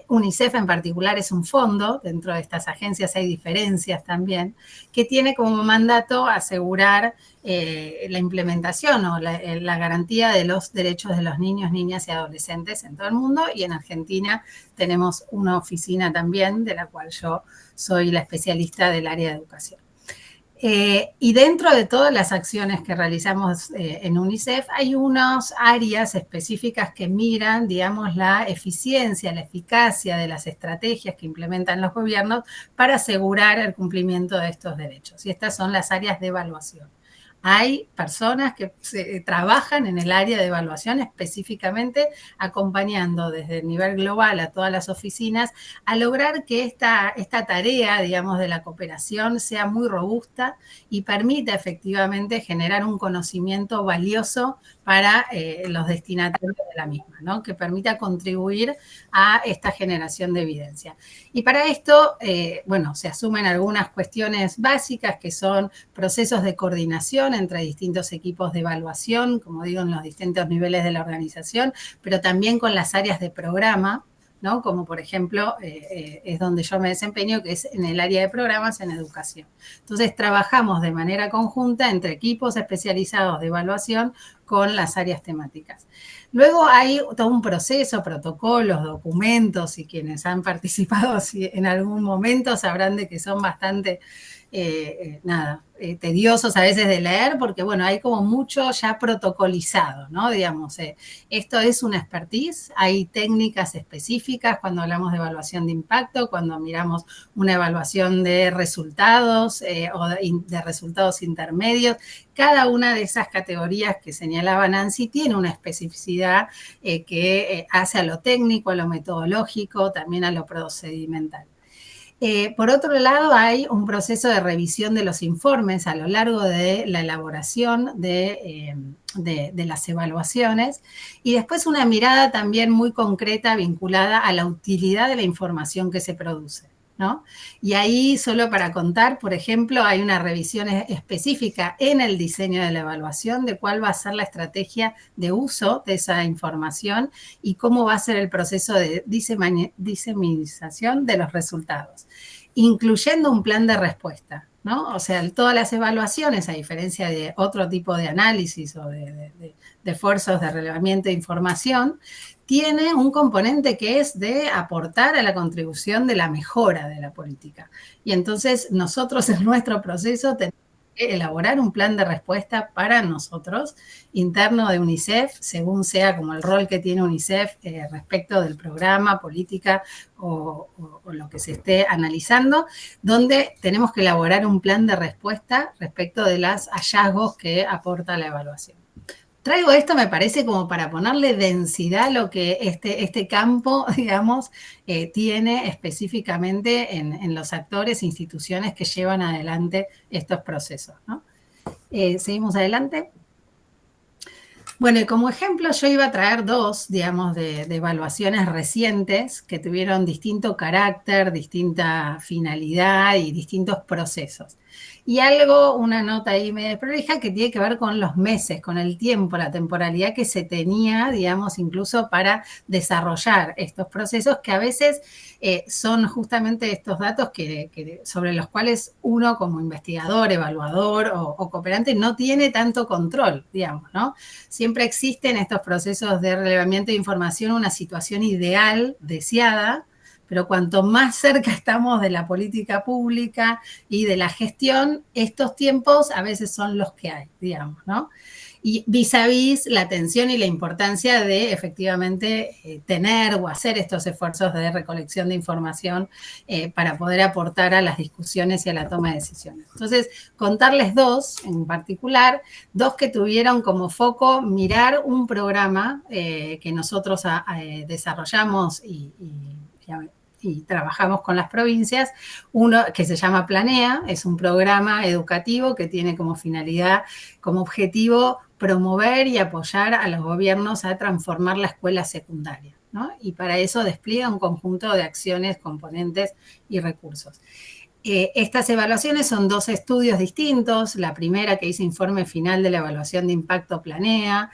UNICEF en particular es un fondo, dentro de estas agencias hay diferencias también, que tiene como mandato asegurar la implementación o la garantía de los derechos de los niños, niñas y adolescentes en todo el mundo, y en Argentina tenemos una oficina también de la cual yo soy la especialista del área de educación. Y dentro de todas las acciones que realizamos en UNICEF hay unas áreas específicas que miran, digamos, la eficiencia, la eficacia de las estrategias que implementan los gobiernos para asegurar el cumplimiento de estos derechos. Y estas son las áreas de evaluación. hay personas que trabajan en el área de evaluación específicamente acompañando desde el nivel global a todas las oficinas a lograr que esta tarea, digamos, de la cooperación sea muy robusta y permita efectivamente generar un conocimiento valioso para los destinatarios de la misma, ¿no? Que permita contribuir a esta generación de evidencia. Y para esto, bueno, se asumen algunas cuestiones básicas que son procesos de coordinación entre distintos equipos de evaluación, como digo, en los distintos niveles de la organización, pero también con las áreas de programa, ¿no? Como por ejemplo, es donde yo me desempeño, que es en el área de programas en educación. Entonces, trabajamos de manera conjunta entre equipos especializados de evaluación con las áreas temáticas. Luego hay todo un proceso, protocolos, documentos, y quienes han participado en algún momento sabrán de que son bastante tediosos a veces de leer, porque bueno, hay como mucho ya protocolizado, ¿no? Digamos, esto es una expertise, hay técnicas específicas cuando hablamos de evaluación de impacto, cuando miramos una evaluación de resultados o de resultados intermedios. Cada una de esas categorías que señalaba Nancy tiene una especificidad que hace a lo técnico, a lo metodológico, también a lo procedimental. Por otro lado, hay un proceso de revisión de los informes a lo largo de la elaboración de las evaluaciones y después una mirada también muy concreta vinculada a la utilidad de la información que se produce, ¿no? Y ahí, solo para contar, por ejemplo, hay una revisión específica en el diseño de la evaluación de cuál va a ser la estrategia de uso de esa información y cómo va a ser el proceso de diseminación de los resultados, incluyendo un plan de respuesta, ¿no? O sea, todas las evaluaciones, a diferencia de otro tipo de análisis o de esfuerzos de relevamiento de información, tiene un componente que es de aportar a la contribución de la mejora de la política. Y entonces nosotros en nuestro proceso tenemos que elaborar un plan de respuesta para nosotros, interno de UNICEF, según sea como el rol que tiene UNICEF respecto del programa, política o lo que se esté analizando, donde tenemos que elaborar un plan de respuesta respecto de los hallazgos que aporta la evaluación. Traigo esto, me parece, como para ponerle densidad a lo que este campo, digamos, tiene específicamente en los actores e instituciones que llevan adelante estos procesos, ¿no? Seguimos adelante. Bueno, y como ejemplo yo iba a traer dos, digamos, de evaluaciones recientes que tuvieron distinto carácter, distinta finalidad y distintos procesos. Y una nota ahí medio prolija que tiene que ver con los meses, con el tiempo, la temporalidad que se tenía, digamos, incluso para desarrollar estos procesos que a veces son justamente estos datos sobre los cuales uno como investigador, evaluador o cooperante no tiene tanto control, digamos, ¿no? Siempre existen estos procesos de relevamiento de información una situación ideal, deseada, pero cuanto más cerca estamos de la política pública y de la gestión, estos tiempos a veces son los que hay, digamos, ¿no? Y vis a vis la atención y la importancia de efectivamente tener o hacer estos esfuerzos de recolección de información para poder aportar a las discusiones y a la toma de decisiones. Entonces, contarles dos en particular, dos que tuvieron como foco mirar un programa que nosotros desarrollamos y trabajamos con las provincias, uno que se llama Planea, es un programa educativo que tiene como finalidad, como objetivo, promover y apoyar a los gobiernos a transformar la escuela secundaria, ¿no? Y para eso despliega un conjunto de acciones, componentes y recursos. Estas evaluaciones son dos estudios distintos. La primera que dice informe final de la evaluación de impacto Planea.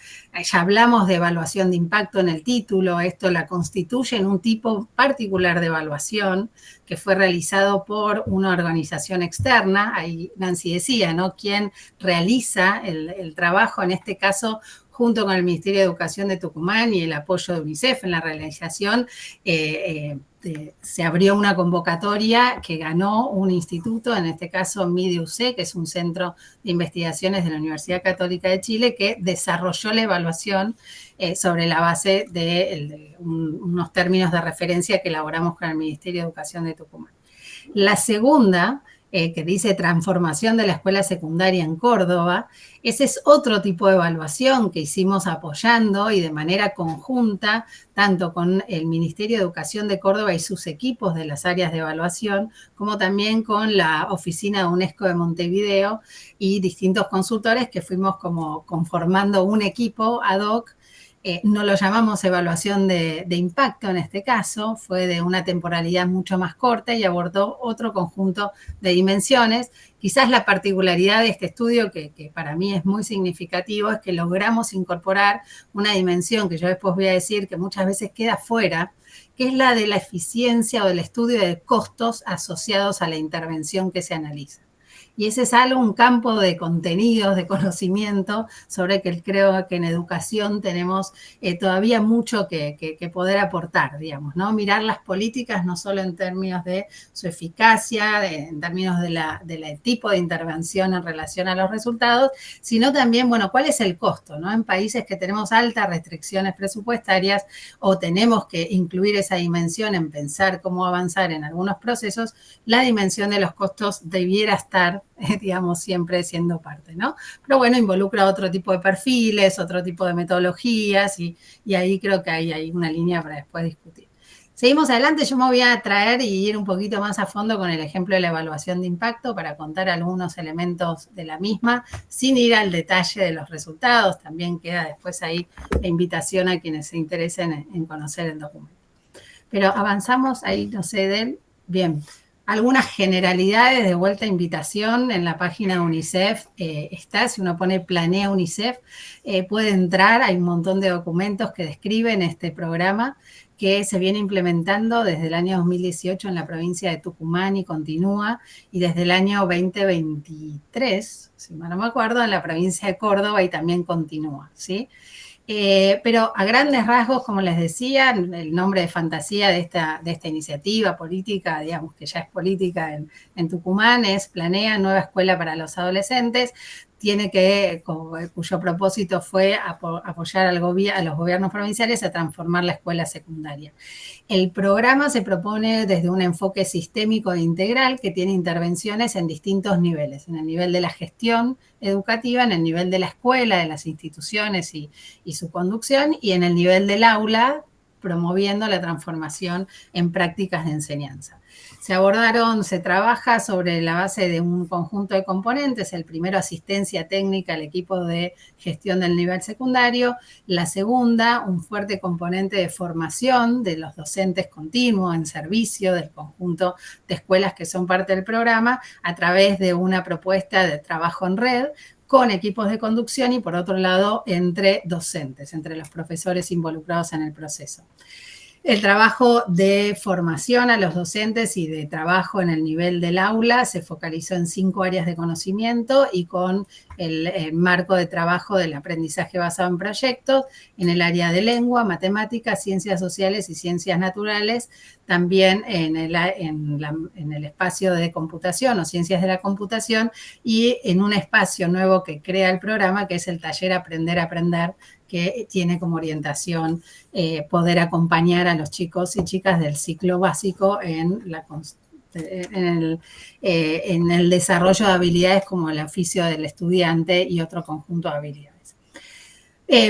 Ya hablamos de evaluación de impacto en el título. Esto la constituye en un tipo particular de evaluación que fue realizado por una organización externa. Ahí Nancy decía, ¿no? Quien realiza el trabajo, en este caso, junto con el Ministerio de Educación de Tucumán y el apoyo de UNICEF en la realización, se abrió una convocatoria que ganó un instituto, en este caso MIDEUC, que es un centro de investigaciones de la Universidad Católica de Chile, que desarrolló la evaluación sobre la base de unos términos de referencia que elaboramos con el Ministerio de Educación de Tucumán. La segunda que dice transformación de la escuela secundaria en Córdoba. Ese es otro tipo de evaluación que hicimos apoyando y de manera conjunta, tanto con el Ministerio de Educación de Córdoba y sus equipos de las áreas de evaluación, como también con la Oficina de UNESCO de Montevideo y distintos consultores que fuimos como conformando un equipo ad hoc. No lo llamamos evaluación de impacto en este caso, fue de una temporalidad mucho más corta y abordó otro conjunto de dimensiones. Quizás la particularidad de este estudio, que para mí es muy significativo, es que logramos incorporar una dimensión que yo después voy a decir que muchas veces queda fuera, que es la de la eficiencia o del estudio de costos asociados a la intervención que se analiza. Y ese es algo, un campo de contenidos, de conocimiento, sobre que creo que en educación tenemos todavía mucho que poder aportar, digamos, ¿no? Mirar las políticas no solo en términos de su eficacia, en términos del tipo de intervención en relación a los resultados, sino también, bueno, ¿cuál es el costo, ¿no? En países que tenemos altas restricciones presupuestarias o tenemos que incluir esa dimensión en pensar cómo avanzar en algunos procesos, la dimensión de los costos debiera estar, digamos, siempre siendo parte, ¿no? Pero bueno, involucra otro tipo de perfiles, otro tipo de metodologías y ahí creo que hay una línea para después discutir. Seguimos adelante, yo me voy a traer y ir un poquito más a fondo con el ejemplo de la evaluación de impacto para contar algunos elementos de la misma, sin ir al detalle de los resultados. También queda después ahí la invitación a quienes se interesen en conocer el documento. Pero avanzamos ahí, no sé, Del. Bien. Algunas generalidades, de vuelta a invitación, en la página de UNICEF está, si uno pone Planea UNICEF, puede entrar, hay un montón de documentos que describen este programa que se viene implementando desde el año 2018 en la provincia de Tucumán y continúa, y desde el año 2023, si mal no me acuerdo, en la provincia de Córdoba y también continúa, ¿sí? Pero a grandes rasgos, como les decía, el nombre de fantasía de esta iniciativa política, digamos que ya es política en Tucumán, es Planea, Nueva Escuela para los Adolescentes, cuyo propósito fue apoyar a los gobiernos provinciales a transformar la escuela secundaria. El programa se propone desde un enfoque sistémico e integral que tiene intervenciones en distintos niveles, en el nivel de la gestión educativa, en el nivel de la escuela, de las instituciones y su conducción, y en el nivel del aula, promoviendo la transformación en prácticas de enseñanza. Se trabaja sobre la base de un conjunto de componentes. El primero, asistencia técnica al equipo de gestión del nivel secundario. La segunda, un fuerte componente de formación de los docentes continuos en servicio del conjunto de escuelas que son parte del programa a través de una propuesta de trabajo en red con equipos de conducción y, por otro lado, entre docentes, entre los profesores involucrados en el proceso. El trabajo de formación a los docentes y de trabajo en el nivel del aula se focalizó en 5 áreas de conocimiento y con el marco de trabajo del aprendizaje basado en proyectos, en el área de lengua, matemáticas, ciencias sociales y ciencias naturales, también en el espacio de computación o ciencias de la computación y en un espacio nuevo que crea el programa, que es el taller Aprender a Aprender, que tiene como orientación poder acompañar a los chicos y chicas del ciclo básico en el desarrollo de habilidades como el oficio del estudiante y otro conjunto de habilidades.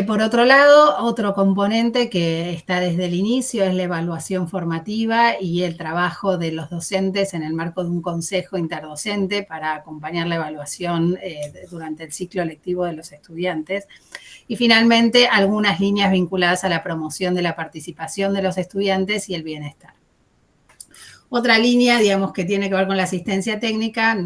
Por otro lado, otro componente que está desde el inicio es la evaluación formativa y el trabajo de los docentes en el marco de un consejo interdocente para acompañar la evaluación durante el ciclo lectivo de los estudiantes. Y finalmente, algunas líneas vinculadas a la promoción de la participación de los estudiantes y el bienestar. Otra línea, digamos, que tiene que ver con la asistencia técnica,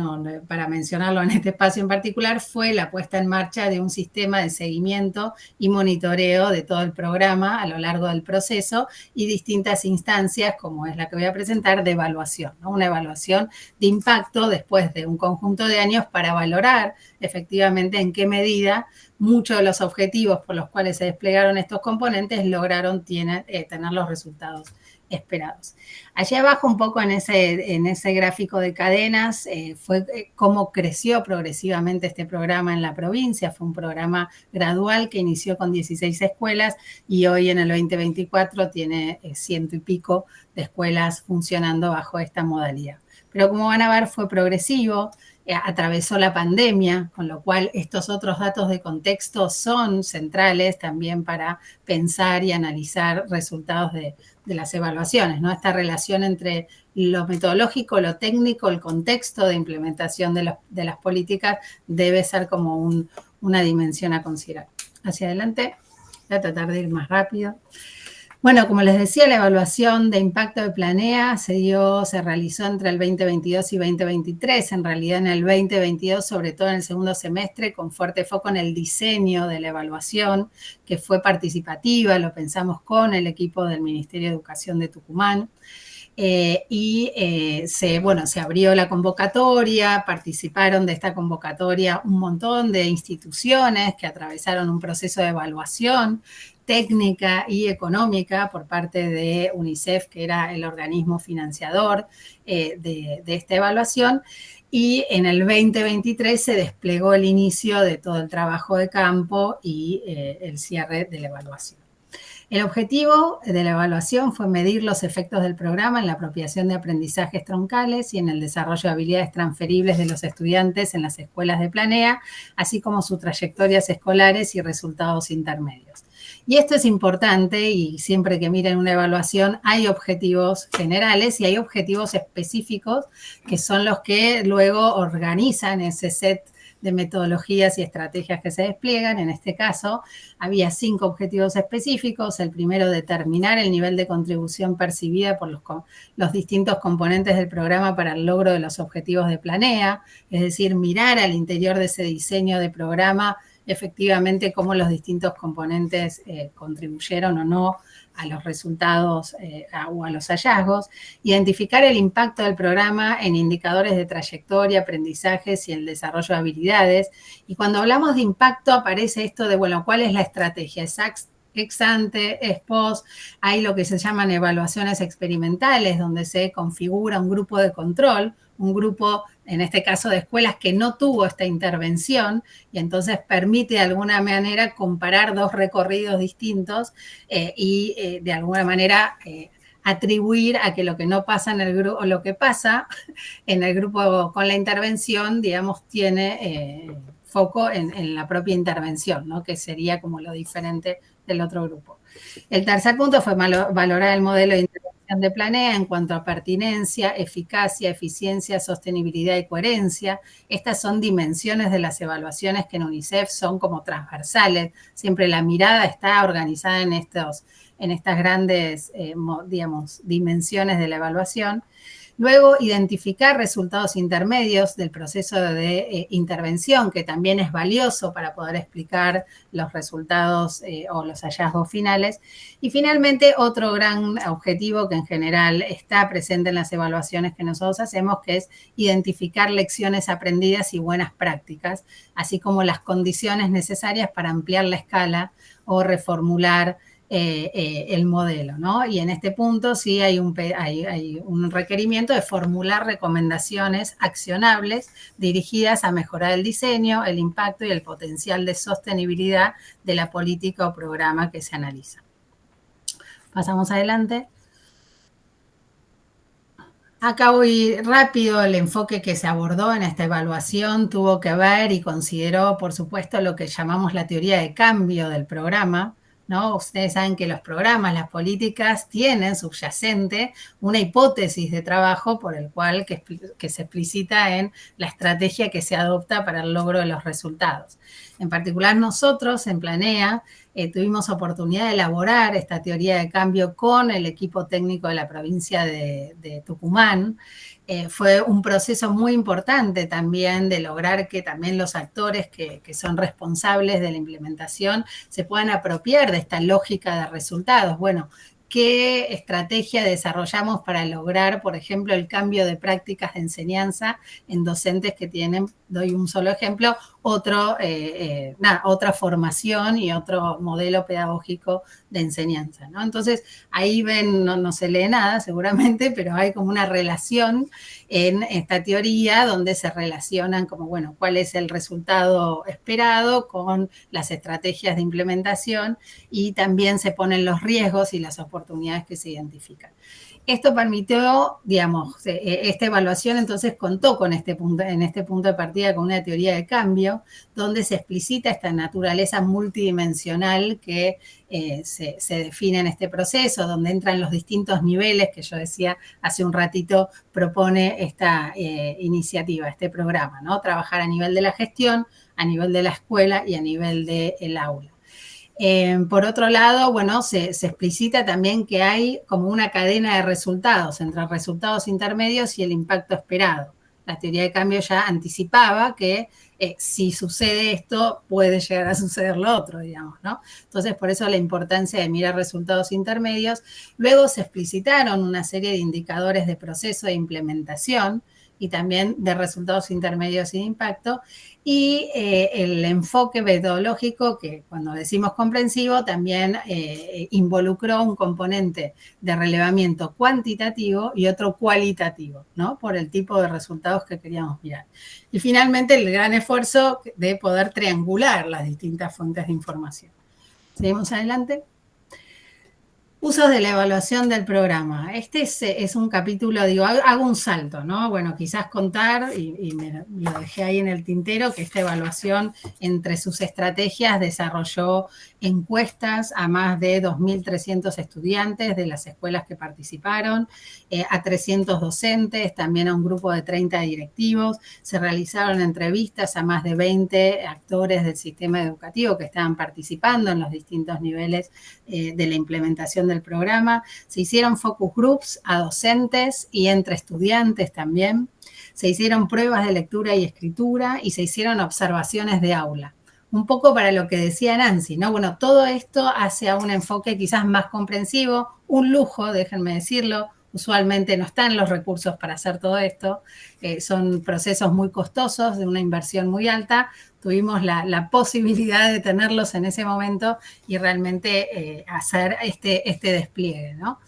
para mencionarlo en este espacio en particular, fue la puesta en marcha de un sistema de seguimiento y monitoreo de todo el programa a lo largo del proceso y distintas instancias, como es la que voy a presentar, de evaluación, ¿no? Una evaluación de impacto después de un conjunto de años para valorar efectivamente en qué medida muchos de los objetivos por los cuales se desplegaron estos componentes lograron tener los resultados esperados. Allí abajo, un poco en ese gráfico de cadenas, fue cómo creció progresivamente este programa en la provincia. Fue un programa gradual que inició con 16 escuelas y hoy en el 2024 tiene 100 y pico de escuelas funcionando bajo esta modalidad. pero como van a ver fue progresivo, atravesó la pandemia, con lo cual estos otros datos de contexto son centrales también para pensar y analizar resultados de las evaluaciones, ¿no? Esta relación entre lo metodológico, lo técnico, el contexto de implementación de las políticas debe ser como una dimensión a considerar. Hacia adelante, voy a tratar de ir más rápido. Bueno, como les decía, la evaluación de impacto de Planea se realizó entre el 2022 y 2023, en realidad en el 2022, sobre todo en el segundo semestre, con fuerte foco en el diseño de la evaluación, que fue participativa, lo pensamos con el equipo del Ministerio de Educación de Tucumán. Se abrió la convocatoria, participaron de esta convocatoria un montón de instituciones que atravesaron un proceso de evaluación técnica y económica por parte de UNICEF, que era el organismo financiador de esta evaluación, y en el 2023 se desplegó el inicio de todo el trabajo de campo y el cierre de la evaluación. El objetivo de la evaluación fue medir los efectos del programa en la apropiación de aprendizajes troncales y en el desarrollo de habilidades transferibles de los estudiantes en las escuelas de Planea, así como sus trayectorias escolares y resultados intermedios. Y esto es importante, y siempre que miren una evaluación hay objetivos generales y hay objetivos específicos que son los que luego organizan ese set de metodologías y estrategias que se despliegan. En este caso, había 5 objetivos específicos. El primero, determinar el nivel de contribución percibida por los distintos componentes del programa para el logro de los objetivos de Planea, es decir, mirar al interior de ese diseño de programa efectivamente cómo los distintos componentes contribuyeron o no a los resultados o a los hallazgos, identificar el impacto del programa en indicadores de trayectoria, aprendizajes y el desarrollo de habilidades. Y cuando hablamos de impacto aparece esto de, bueno, ¿cuál es la estrategia? ¿Es ex ante, ex post? Hay lo que se llaman evaluaciones experimentales, donde se configura un grupo de control, un grupo, en este caso de escuelas, que no tuvo esta intervención y entonces permite de alguna manera comparar 2 recorridos distintos y de alguna manera atribuir a que lo que no pasa en el grupo, o lo que pasa en el grupo con la intervención, digamos, tiene foco en la propia intervención, ¿no? Que sería como lo diferente del otro grupo. El tercer punto fue valorar el modelo de intervención de Planea en cuanto a pertinencia, eficacia, eficiencia, sostenibilidad y coherencia. Estas son dimensiones de las evaluaciones que en UNICEF son como transversales. Siempre la mirada está organizada en estas grandes, digamos, dimensiones de la evaluación. Luego, identificar resultados intermedios del proceso de intervención, que también es valioso para poder explicar los resultados o los hallazgos finales. Y finalmente, otro gran objetivo que en general está presente en las evaluaciones que nosotros hacemos, que es identificar lecciones aprendidas y buenas prácticas, así como las condiciones necesarias para ampliar la escala o reformular el modelo, ¿no? Y en este punto sí hay un requerimiento de formular recomendaciones accionables dirigidas a mejorar el diseño, el impacto y el potencial de sostenibilidad de la política o programa que se analiza. Pasamos adelante. Acá voy rápido. El enfoque que se abordó en esta evaluación tuvo que ver y consideró, por supuesto, lo que llamamos la teoría de cambio del programa, ¿no? Ustedes saben que los programas, las políticas tienen subyacente una hipótesis de trabajo por el cual que se explicita en la estrategia que se adopta para el logro de los resultados. En particular nosotros en Planea tuvimos oportunidad de elaborar esta teoría de cambio con el equipo técnico de la provincia de Tucumán. Fue un proceso muy importante también de lograr que también los actores que son responsables de la implementación se puedan apropiar de esta lógica de resultados. Bueno, ¿qué estrategia desarrollamos para lograr, por ejemplo, el cambio de prácticas de enseñanza en docentes que tienen, doy un solo ejemplo, otra formación y otro modelo pedagógico de enseñanza, ¿no? Entonces, ahí ven, no se lee nada seguramente, pero hay como una relación en esta teoría donde se relacionan como, bueno, cuál es el resultado esperado con las estrategias de implementación y también se ponen los riesgos y las oportunidades que se identifican. Esto permitió, digamos, esta evaluación entonces contó con en este punto de partida con una teoría de cambio, donde se explicita esta naturaleza multidimensional que se define en este proceso, donde entran los distintos niveles que yo decía hace un ratito, propone esta iniciativa, este programa, ¿no? Trabajar a nivel de la gestión, a nivel de la escuela y a nivel del aula. Por otro lado, bueno, se explicita también que hay como una cadena de resultados entre resultados intermedios y el impacto esperado. La teoría de cambio ya anticipaba que si sucede esto, puede llegar a suceder lo otro, digamos, ¿no? Entonces, por eso la importancia de mirar resultados intermedios. Luego se explicitaron una serie de indicadores de proceso de implementación y también de resultados intermedios y de impacto, y el enfoque metodológico, que cuando decimos comprensivo, también involucró un componente de relevamiento cuantitativo y otro cualitativo, ¿no? Por el tipo de resultados que queríamos mirar. Y finalmente el gran esfuerzo de poder triangular las distintas fuentes de información. Seguimos adelante. Usos de la evaluación del programa. Este es un capítulo, digo, hago un salto, ¿no? Bueno, quizás contar, y me lo dejé ahí en el tintero, que esta evaluación, entre sus estrategias, desarrolló encuestas a más de 2.300 estudiantes de las escuelas que participaron, a 300 docentes, también a un grupo de 30 directivos. Se realizaron entrevistas a más de 20 actores del sistema educativo que estaban participando en los distintos niveles de la implementación del programa. Se hicieron focus groups a docentes y entre estudiantes también. Se hicieron pruebas de lectura y escritura y se hicieron observaciones de aula. Un poco para lo que decía Nancy, ¿no? Bueno, todo esto hace a un enfoque quizás más comprensivo, un lujo, déjenme decirlo. Usualmente no están los recursos para hacer todo esto, son procesos muy costosos, de una inversión muy alta. Tuvimos la posibilidad de tenerlos en ese momento y realmente hacer este despliegue, ¿no?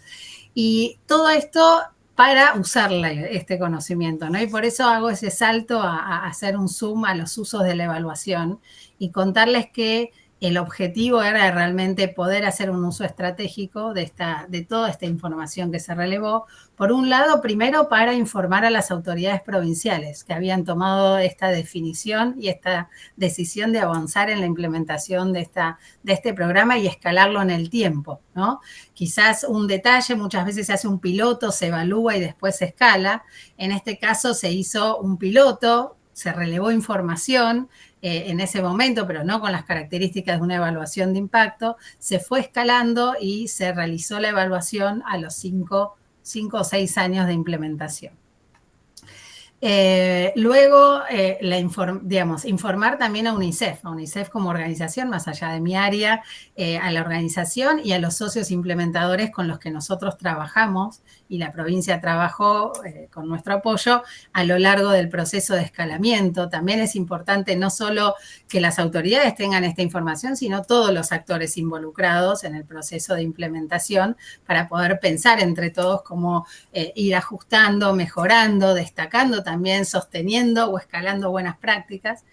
Y todo esto para usar este conocimiento, ¿no? Y por eso hago ese salto a hacer un zoom a los usos de la evaluación y contarles que el objetivo era realmente poder hacer un uso estratégico de toda esta información que se relevó. Por un lado, primero para informar a las autoridades provinciales que habían tomado esta definición y esta decisión de avanzar en la implementación de este programa y escalarlo en el tiempo, ¿no? Quizás un detalle, muchas veces se hace un piloto, se evalúa y después se escala. En este caso se hizo un piloto, se relevó información en ese momento, pero no con las características de una evaluación de impacto, se fue escalando y se realizó la evaluación a los 5 o 6 años de implementación. Luego, informar también a UNICEF como organización, más allá de mi área, a la organización y a los socios implementadores con los que nosotros trabajamos y la provincia trabajó con nuestro apoyo a lo largo del proceso de escalamiento. También es importante no solo que las autoridades tengan esta información, sino todos los actores involucrados en el proceso de implementación para poder pensar entre todos cómo ir ajustando, mejorando, destacando también, sosteniendo o escalando buenas prácticas.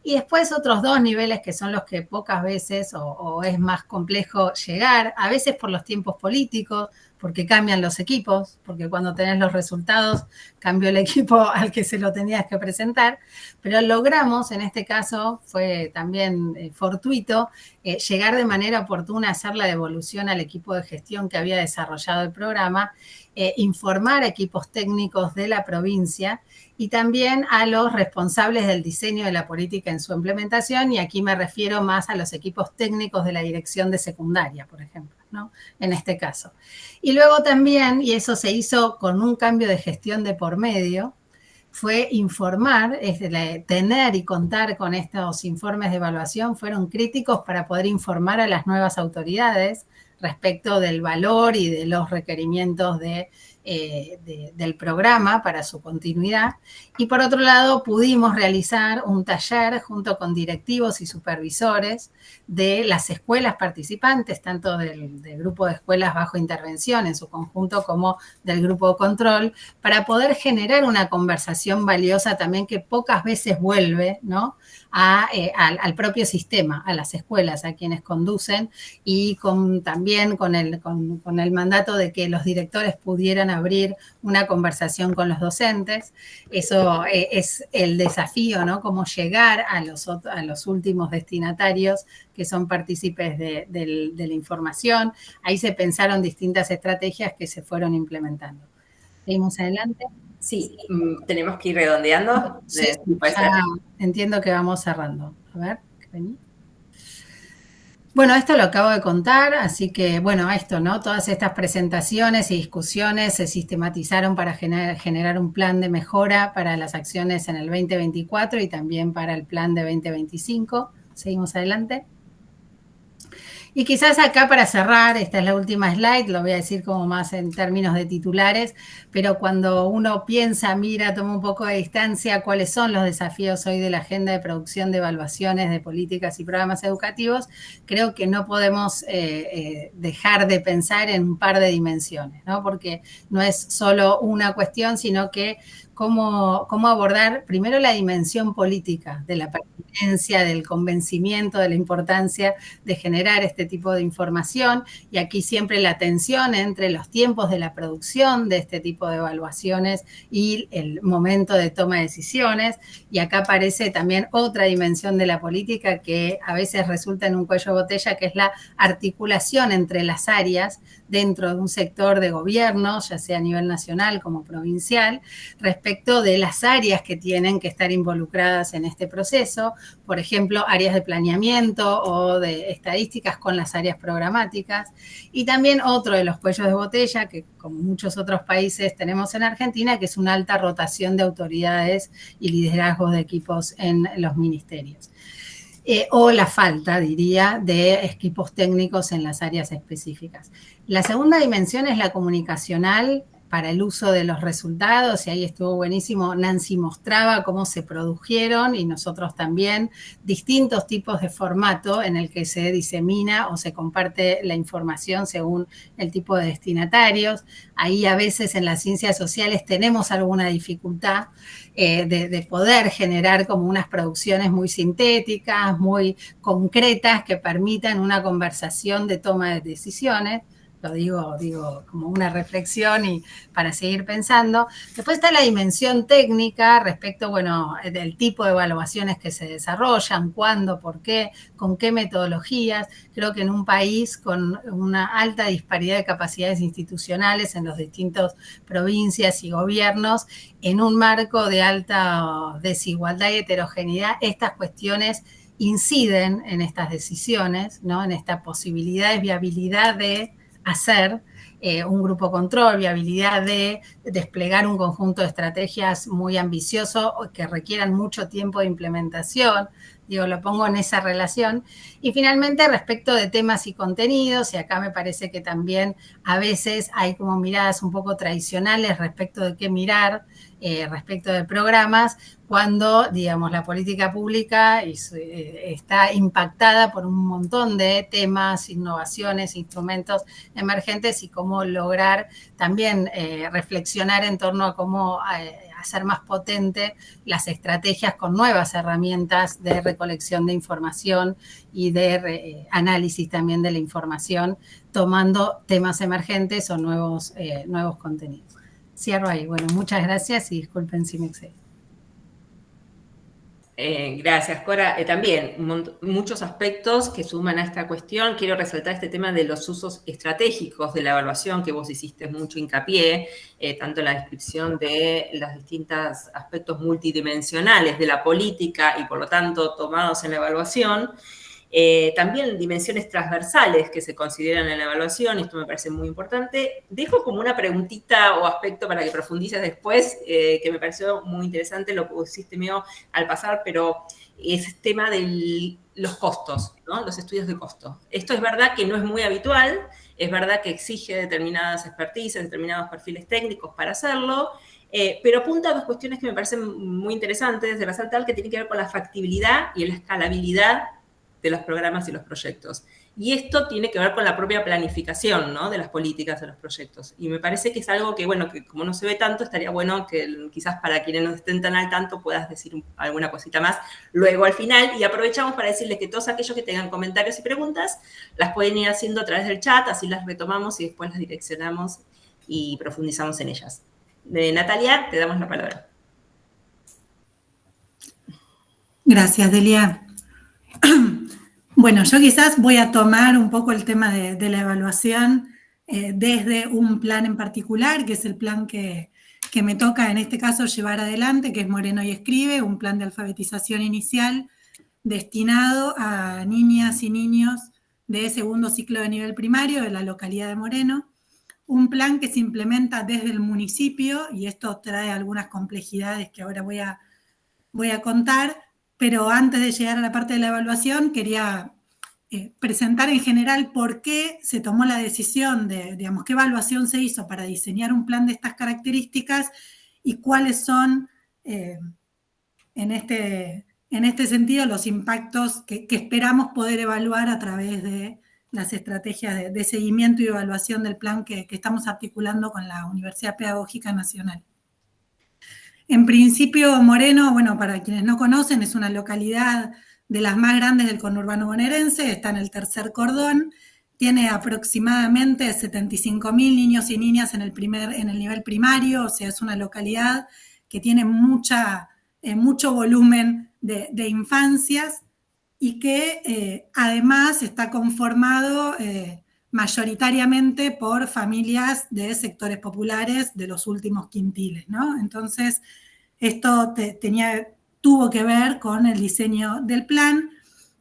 Y después otros 2 niveles que son los que pocas veces o es más complejo llegar, a veces por los tiempos políticos, porque cambian los equipos, porque cuando tenés los resultados cambió el equipo al que se lo tenías que presentar, pero logramos, en este caso fue también fortuito, llegar de manera oportuna a hacer la devolución al equipo de gestión que había desarrollado el programa, informar a equipos técnicos de la provincia y también a los responsables del diseño de la política en su implementación, y aquí me refiero más a los equipos técnicos de la dirección de secundaria, por ejemplo, ¿no? En este caso. Y luego también, y eso se hizo con un cambio de gestión de por medio, fue informar, tener y contar con estos informes de evaluación fueron críticos para poder informar a las nuevas autoridades respecto del valor y de los requerimientos de del programa para su continuidad. Y por otro lado, pudimos realizar un taller junto con directivos y supervisores de las escuelas participantes, tanto del grupo de escuelas bajo intervención en su conjunto como del grupo de control, para poder generar una conversación valiosa también que pocas veces vuelve, ¿no?, al propio sistema, a las escuelas, a quienes conducen, y también con el mandato de que los directores pudieran abrir una conversación con los docentes. Eso es el desafío, ¿no?, cómo llegar a los últimos destinatarios que son partícipes de la información. Ahí se pensaron distintas estrategias que se fueron implementando. Seguimos adelante. Sí, tenemos que ir redondeando. Sí, entiendo que vamos cerrando. A ver, vení. Bueno, esto lo acabo de contar, así que, bueno, esto, ¿no? Todas estas presentaciones y discusiones se sistematizaron para generar un plan de mejora para las acciones en el 2024 y también para el plan de 2025. Seguimos adelante. Y quizás acá para cerrar, esta es la última slide, lo voy a decir como más en términos de titulares, pero cuando uno piensa, mira, toma un poco de distancia, cuáles son los desafíos hoy de la agenda de producción de evaluaciones de políticas y programas educativos, creo que no podemos dejar de pensar en un par de dimensiones, ¿no? Porque no es solo una cuestión, sino que cómo abordar primero la dimensión política de la pertinencia, del convencimiento, de la importancia de generar este tipo de información, y aquí siempre la tensión entre los tiempos de la producción de este tipo de evaluaciones y el momento de toma de decisiones, y acá aparece también otra dimensión de la política que a veces resulta en un cuello de botella, que es la articulación entre las áreas dentro de un sector de gobierno, ya sea a nivel nacional como provincial, respecto de las áreas que tienen que estar involucradas en este proceso, por ejemplo, áreas de planeamiento o de estadísticas con las áreas programáticas, y también otro de los cuellos de botella que, como muchos otros países tenemos en Argentina, que es una alta rotación de autoridades y liderazgos de equipos en los ministerios. O la falta, diría, de equipos técnicos en las áreas específicas. La segunda dimensión es la comunicacional para el uso de los resultados, y ahí estuvo buenísimo. Nancy mostraba cómo se produjeron, y nosotros también, distintos tipos de formato en el que se disemina o se comparte la información según el tipo de destinatarios. Ahí a veces en las ciencias sociales tenemos alguna dificultad de poder generar como unas producciones muy sintéticas, muy concretas, que permitan una conversación de toma de decisiones. Lo digo como una reflexión y para seguir pensando. Después está la dimensión técnica respecto, bueno, del tipo de evaluaciones que se desarrollan, cuándo, por qué, con qué metodologías. Creo que en un país con una alta disparidad de capacidades institucionales en los distintos provincias y gobiernos, en un marco de alta desigualdad y heterogeneidad, estas cuestiones inciden en estas decisiones, ¿no?, en esta posibilidad de viabilidad de hacer un grupo control, viabilidad de desplegar un conjunto de estrategias muy ambicioso que requieran mucho tiempo de implementación. Digo, lo pongo en esa relación. Y finalmente, respecto de temas y contenidos, y acá me parece que también a veces hay como miradas un poco tradicionales respecto de qué mirar, respecto de programas, cuando, digamos, la política pública está impactada por un montón de temas, innovaciones, instrumentos emergentes, y cómo lograr también reflexionar en torno a cómo hacer más potente las estrategias con nuevas herramientas de recolección de información y de análisis también de la información, tomando temas emergentes o nuevos contenidos. Cierro ahí. Bueno, muchas gracias y disculpen si me excedo. Gracias, Cora. También muchos aspectos que suman a esta cuestión. Quiero resaltar este tema de los usos estratégicos de la evaluación, que vos hiciste mucho hincapié, tanto en la descripción de los distintos aspectos multidimensionales de la política y, por lo tanto, tomados en la evaluación. También dimensiones transversales que se consideran en la evaluación, y esto me parece muy importante. Dejo como una preguntita o aspecto para que profundices después, que me pareció muy interesante, lo pusiste medio al pasar, pero es el tema de los costos, ¿no?, los estudios de costo. Esto es verdad que no es muy habitual Es verdad que exige determinadas experticias, determinados perfiles técnicos para hacerlo, pero apunta a dos cuestiones que me parecen muy interesantes de resaltar, que tienen que ver con la factibilidad y la escalabilidad de los programas y los proyectos. Y esto tiene que ver con la propia planificación, ¿no?, de las políticas de los proyectos. Y me parece que es algo que, bueno, que como no se ve tanto, estaría bueno que quizás para quienes no estén tan al tanto puedas decir alguna cosita más luego al final. Y aprovechamos para decirles que todos aquellos que tengan comentarios y preguntas las pueden ir haciendo a través del chat, así las retomamos y después las direccionamos y profundizamos en ellas. Natalia, te damos la palabra. Gracias, Delia. Bueno, yo quizás voy a tomar un poco el tema de la evaluación desde un plan en particular, que es el plan que me toca en este caso llevar adelante, que es Moreno y Escribe, un plan de alfabetización inicial destinado a niñas y niños de segundo ciclo de nivel primario de la localidad de Moreno. Un plan que se implementa desde el municipio, y esto trae algunas complejidades que ahora voy a contar, pero antes de llegar a la parte de la evaluación quería presentar en general por qué se tomó la decisión de, digamos, qué evaluación se hizo para diseñar un plan de estas características y cuáles son, en este sentido, los impactos que esperamos poder evaluar a través de las estrategias de seguimiento y evaluación del plan que estamos articulando con la Universidad Pedagógica Nacional. En principio, Moreno, bueno, para quienes no conocen, es una localidad de las más grandes del conurbano bonaerense, está en el tercer cordón, tiene aproximadamente 75.000 niños y niñas en el nivel primario, o sea, es una localidad que tiene mucho volumen de infancias y que además está conformado mayoritariamente por familias de sectores populares de los últimos quintiles, ¿no? Entonces, esto tuvo que ver con el diseño del plan.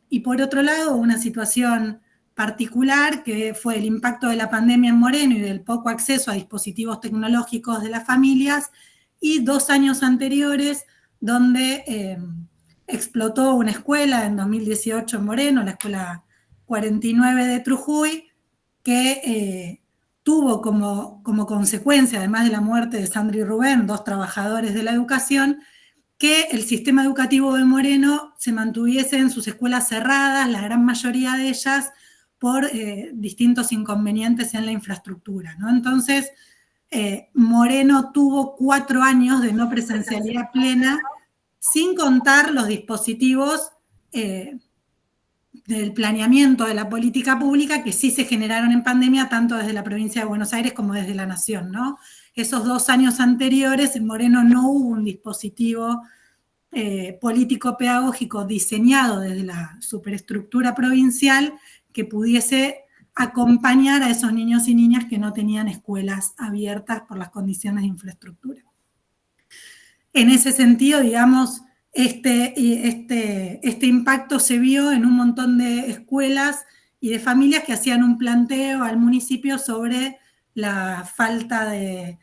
Y por otro lado, una situación particular que fue el impacto de la pandemia en Moreno y del poco acceso a dispositivos tecnológicos de las familias, y 2 años anteriores donde explotó una escuela en 2018 en Moreno, la escuela 49 de Trujuy, que tuvo como consecuencia, además de la muerte de Sandra y Rubén, 2 trabajadores de la educación, que el sistema educativo de Moreno se mantuviese en sus escuelas cerradas, la gran mayoría de ellas, por distintos inconvenientes en la infraestructura, ¿no? Entonces, Moreno tuvo 4 años de no presencialidad plena, sin contar los dispositivos del planeamiento de la política pública que sí se generaron en pandemia, tanto desde la provincia de Buenos Aires como desde la Nación, ¿no? Esos 2 años anteriores, en Moreno no hubo un dispositivo político-pedagógico diseñado desde la superestructura provincial que pudiese acompañar a esos niños y niñas que no tenían escuelas abiertas por las condiciones de infraestructura. En ese sentido, digamos, este impacto se vio en un montón de escuelas y de familias que hacían un planteo al municipio sobre la falta de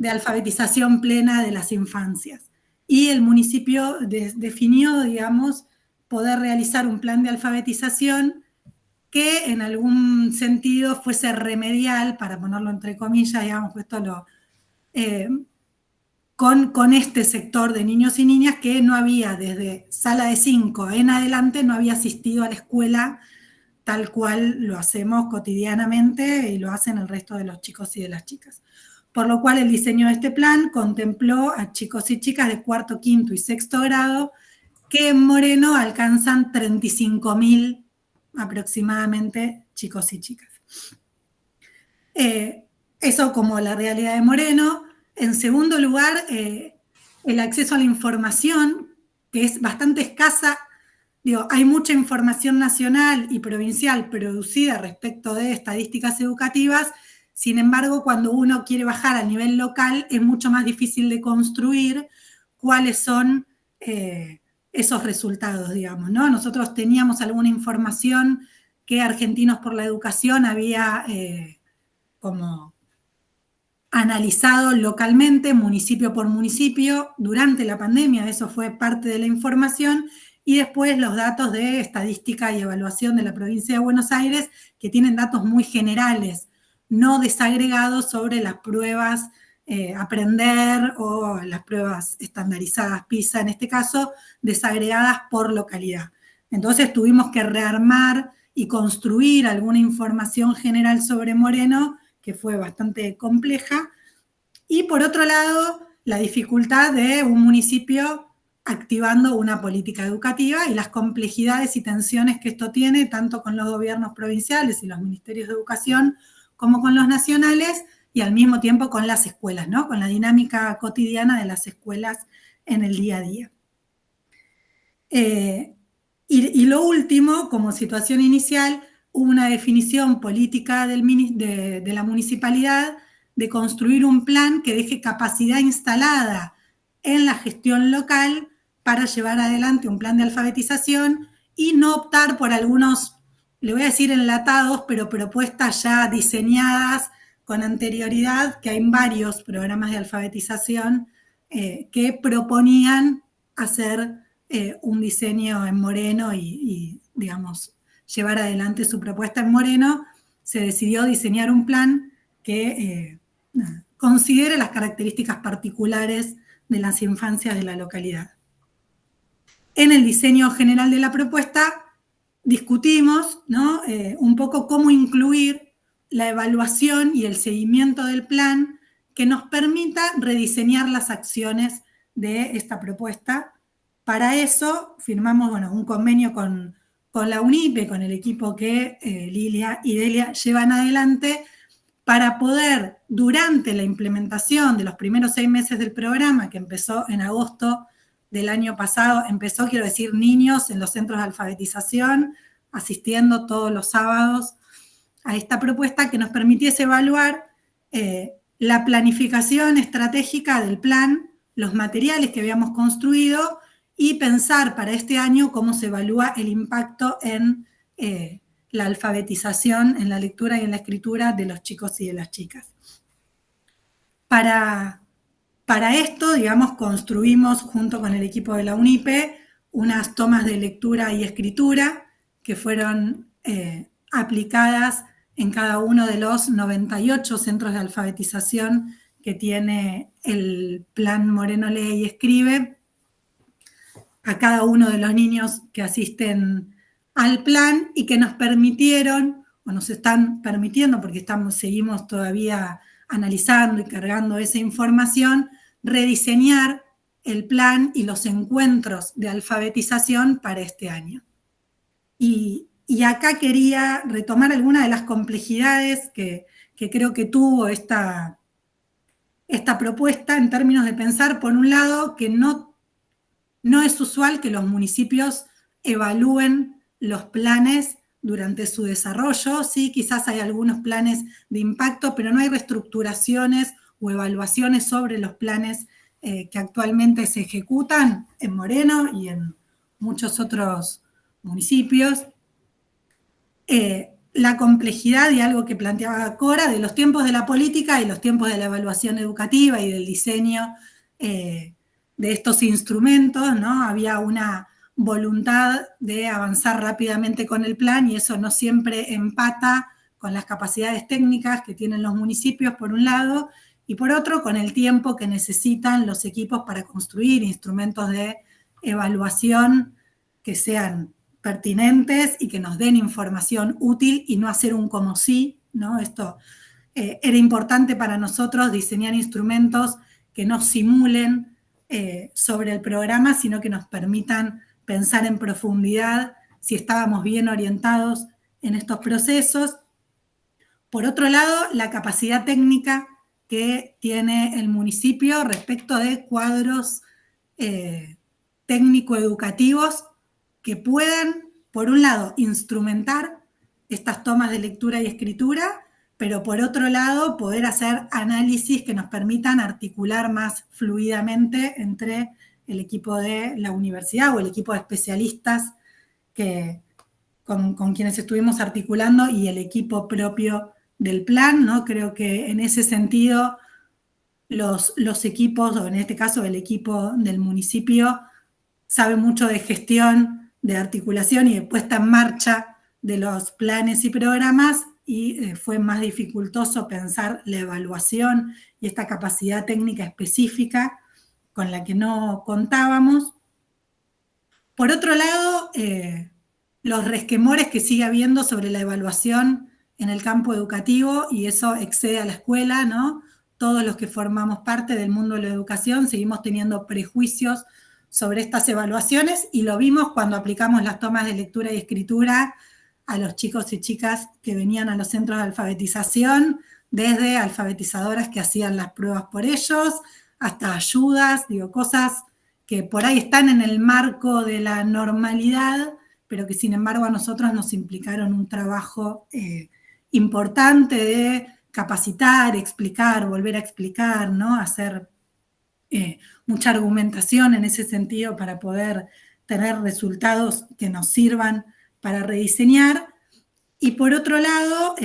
alfabetización plena de las infancias. Y el municipio definió, digamos, poder realizar un plan de alfabetización que en algún sentido fuese remedial, para ponerlo entre comillas, digamos, esto con este sector de niños y niñas que no había, desde sala de 5 en adelante, no había asistido a la escuela tal cual lo hacemos cotidianamente y lo hacen el resto de los chicos y de las chicas. Por lo cual el diseño de este plan contempló a chicos y chicas de 4º, 5º y 6º grado que en Moreno alcanzan 35.000 aproximadamente chicos y chicas. Eso como la realidad de Moreno. En segundo lugar, el acceso a la información, que es bastante escasa. Digo, hay mucha información nacional y provincial producida respecto de estadísticas educativas. Sin embargo, cuando uno quiere bajar al nivel local, es mucho más difícil de construir cuáles son esos resultados, digamos, ¿no? Nosotros teníamos alguna información que Argentinos por la Educación había como analizado localmente, municipio por municipio, durante la pandemia, eso fue parte de la información, y después los datos de estadística y evaluación de la provincia de Buenos Aires, que tienen datos muy generales no desagregado sobre las pruebas Aprender o las pruebas estandarizadas PISA, en este caso, desagregadas por localidad. Entonces tuvimos que rearmar y construir alguna información general sobre Moreno, que fue bastante compleja. Y por otro lado, la dificultad de un municipio activando una política educativa y las complejidades y tensiones que esto tiene, tanto con los gobiernos provinciales y los ministerios de educación, como con los nacionales, y al mismo tiempo con las escuelas, ¿no? Con la dinámica cotidiana de las escuelas en el día a día. Y lo último, como situación inicial, hubo una definición política de la municipalidad de construir un plan que deje capacidad instalada en la gestión local para llevar adelante un plan de alfabetización y no optar por algunos, le voy a decir enlatados, pero propuestas ya diseñadas con anterioridad, que hay varios programas de alfabetización que proponían hacer un diseño en Moreno y, digamos, llevar adelante su propuesta en Moreno. Se decidió diseñar un plan que considere las características particulares de las infancias de la localidad. En el diseño general de la propuesta discutimos, ¿no? Un poco cómo incluir la evaluación y el seguimiento del plan que nos permita rediseñar las acciones de esta propuesta. Para eso firmamos un convenio con la UNIPE, con el equipo que Lilia y Delia llevan adelante, para poder, durante la implementación de los primeros 6 meses del programa, que empezó en agosto del año pasado, quiero decir, niños en los centros de alfabetización, asistiendo todos los sábados a esta propuesta que nos permitiese evaluar la planificación estratégica del plan, los materiales que habíamos construido y pensar para este año cómo se evalúa el impacto en la alfabetización, en la lectura y en la escritura de los chicos y de las chicas. Para esto, digamos, construimos junto con el equipo de la UNIPE unas tomas de lectura y escritura que fueron aplicadas en cada uno de los 98 centros de alfabetización que tiene el Plan Moreno Lee y Escribe, a cada uno de los niños que asisten al plan y que nos permitieron, o nos están permitiendo, porque seguimos todavía analizando y cargando esa información, rediseñar el plan y los encuentros de alfabetización para este año. Y acá quería retomar algunas de las complejidades que creo que tuvo esta propuesta en términos de pensar, por un lado, que no es usual que los municipios evalúen los planes durante su desarrollo. Sí, quizás hay algunos planes de impacto, pero no hay reestructuraciones o evaluaciones sobre los planes que actualmente se ejecutan en Moreno y en muchos otros municipios. La complejidad y algo que planteaba Cora de los tiempos de la política y los tiempos de la evaluación educativa y del diseño de estos instrumentos, ¿no? Había una voluntad de avanzar rápidamente con el plan y eso no siempre empata con las capacidades técnicas que tienen los municipios, por un lado, y por otro, con el tiempo que necesitan los equipos para construir instrumentos de evaluación que sean pertinentes y que nos den información útil y no hacer un como sí, ¿no? Esto era importante para nosotros, diseñar instrumentos que no simulen sobre el programa, sino que nos permitan pensar en profundidad si estábamos bien orientados en estos procesos. Por otro lado, la capacidad técnica que tiene el municipio respecto de cuadros técnico-educativos que puedan, por un lado, instrumentar estas tomas de lectura y escritura, pero por otro lado, poder hacer análisis que nos permitan articular más fluidamente entre el equipo de la universidad o el equipo de especialistas con quienes estuvimos articulando y el equipo propio del plan, ¿no? Creo que en ese sentido los equipos, o en este caso el equipo del municipio, sabe mucho de gestión, de articulación y de puesta en marcha de los planes y programas y fue más dificultoso pensar la evaluación y esta capacidad técnica específica con la que no contábamos. Por otro lado, los resquemores que sigue habiendo sobre la evaluación en el campo educativo, y eso excede a la escuela, ¿no? Todos los que formamos parte del mundo de la educación seguimos teniendo prejuicios sobre estas evaluaciones, y lo vimos cuando aplicamos las tomas de lectura y escritura a los chicos y chicas que venían a los centros de alfabetización, desde alfabetizadoras que hacían las pruebas por ellos, hasta ayudas, digo, cosas que por ahí están en el marco de la normalidad, pero que sin embargo a nosotros nos implicaron un trabajo importante de capacitar, explicar, volver a explicar, ¿no? Hacer mucha argumentación en ese sentido para poder tener resultados que nos sirvan para rediseñar. Y por otro lado,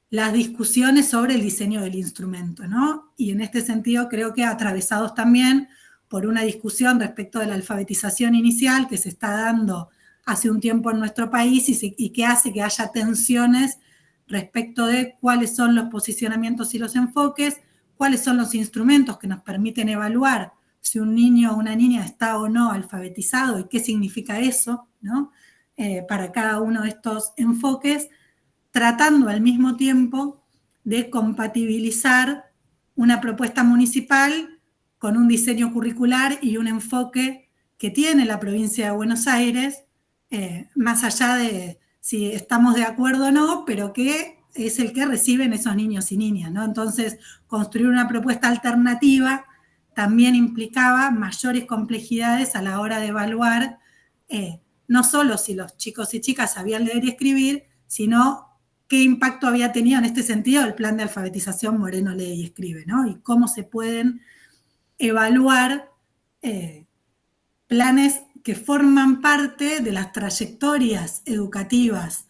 las discusiones sobre el diseño del instrumento, ¿no? Y en este sentido creo que atravesados también por una discusión respecto de la alfabetización inicial que se está dando hace un tiempo en nuestro país y que hace que haya tensiones respecto de cuáles son los posicionamientos y los enfoques, cuáles son los instrumentos que nos permiten evaluar si un niño o una niña está o no alfabetizado y qué significa eso, ¿no? Para cada uno de estos enfoques, tratando al mismo tiempo de compatibilizar una propuesta municipal con un diseño curricular y un enfoque que tiene la provincia de Buenos Aires, más allá de si estamos de acuerdo o no, pero que es el que reciben esos niños y niñas, ¿no? Entonces, construir una propuesta alternativa también implicaba mayores complejidades a la hora de evaluar no solo si los chicos y chicas sabían leer y escribir, sino qué impacto había tenido en este sentido el plan de alfabetización Moreno Lee y Escribe, ¿no? Y cómo se pueden evaluar planes que forman parte de las trayectorias educativas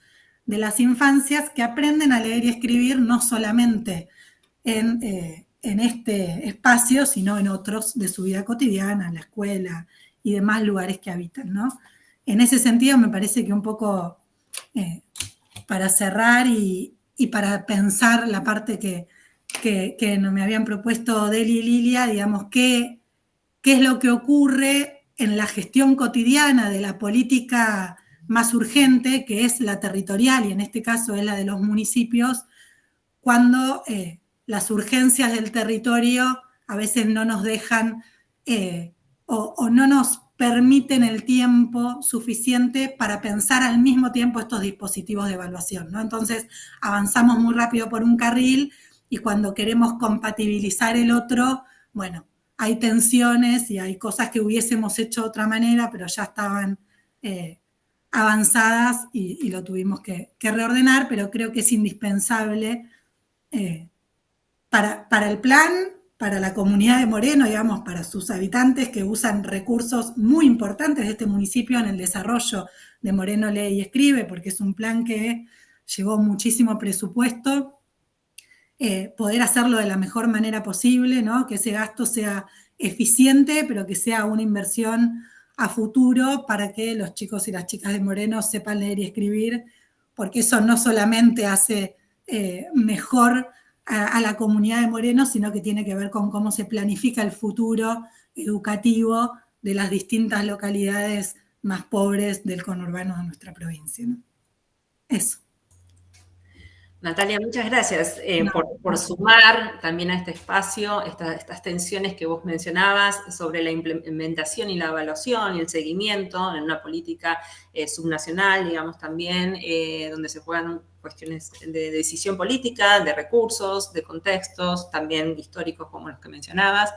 de las infancias que aprenden a leer y escribir no solamente en este espacio, sino en otros de su vida cotidiana, en la escuela y demás lugares que habitan, ¿no? En ese sentido me parece que un poco para cerrar y para pensar la parte que me habían propuesto Deli y Lilia, digamos, qué es lo que ocurre en la gestión cotidiana de la política más urgente, que es la territorial, y en este caso es la de los municipios, cuando las urgencias del territorio a veces no nos dejan o no nos permiten el tiempo suficiente para pensar al mismo tiempo estos dispositivos de evaluación, ¿no? Entonces avanzamos muy rápido por un carril y cuando queremos compatibilizar el otro, bueno, hay tensiones y hay cosas que hubiésemos hecho de otra manera, pero ya estaban avanzadas y lo tuvimos que reordenar, pero creo que es indispensable para el plan, para la comunidad de Moreno, digamos, para sus habitantes que usan recursos muy importantes de este municipio en el desarrollo de Moreno Lee y Escribe, porque es un plan que llevó muchísimo presupuesto, poder hacerlo de la mejor manera posible, ¿no? Que ese gasto sea eficiente, pero que sea una inversión a futuro para que los chicos y las chicas de Moreno sepan leer y escribir, porque eso no solamente hace mejor a la comunidad de Moreno, sino que tiene que ver con cómo se planifica el futuro educativo de las distintas localidades más pobres del conurbano de nuestra provincia, ¿no? Eso. Natalia, muchas gracias por sumar también a este espacio estas tensiones que vos mencionabas sobre la implementación y la evaluación y el seguimiento en una política subnacional, digamos, también, donde se juegan cuestiones de decisión política, de recursos, de contextos, también históricos como los que mencionabas.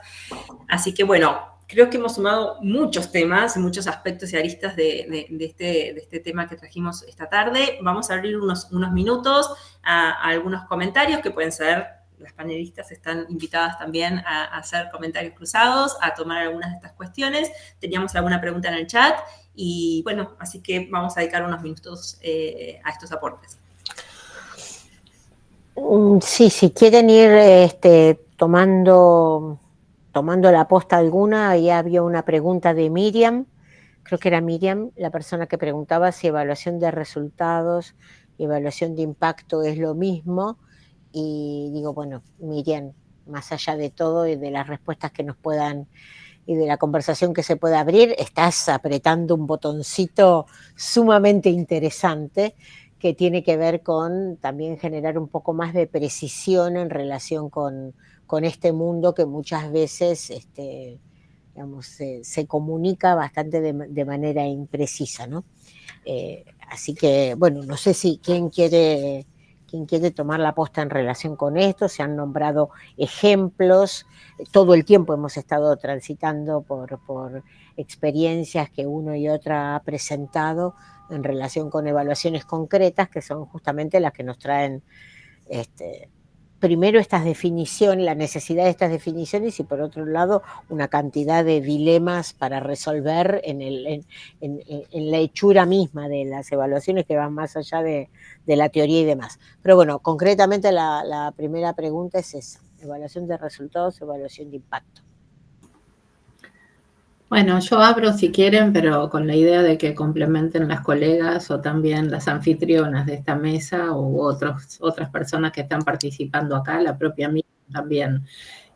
Así que, bueno, creo que hemos sumado muchos temas, muchos aspectos y aristas de este tema que trajimos esta tarde. Vamos a abrir unos minutos a algunos comentarios que pueden ser, las panelistas están invitadas también a hacer comentarios cruzados, a tomar algunas de estas cuestiones. Teníamos alguna pregunta en el chat y bueno, así que vamos a dedicar unos minutos a estos aportes. Sí, si quieren ir tomando la posta alguna, ya había una pregunta de Miriam, creo que era Miriam, la persona que preguntaba si evaluación de resultados evaluación de impacto es lo mismo. Y digo, bueno, Miriam, más allá de todo y de las respuestas que nos puedan y de la conversación que se pueda abrir, estás apretando un botoncito sumamente interesante que tiene que ver con también generar un poco más de precisión en relación con este mundo que muchas veces digamos, se comunica bastante de manera imprecisa, ¿no? Así que, bueno, no sé si quién quiere tomar la posta en relación con esto. Se han nombrado ejemplos, todo el tiempo hemos estado transitando por experiencias que uno y otra ha presentado en relación con evaluaciones concretas, que son justamente las que nos traen primero estas definiciones, la necesidad de estas definiciones, y por otro lado una cantidad de dilemas para resolver en la hechura misma de las evaluaciones que van más allá de la teoría y demás. Pero bueno, concretamente la primera pregunta es esa: evaluación de resultados, evaluación de impacto. Bueno, yo abro si quieren, pero con la idea de que complementen las colegas o también las anfitrionas de esta mesa u otras personas que están participando acá, la propia mía también.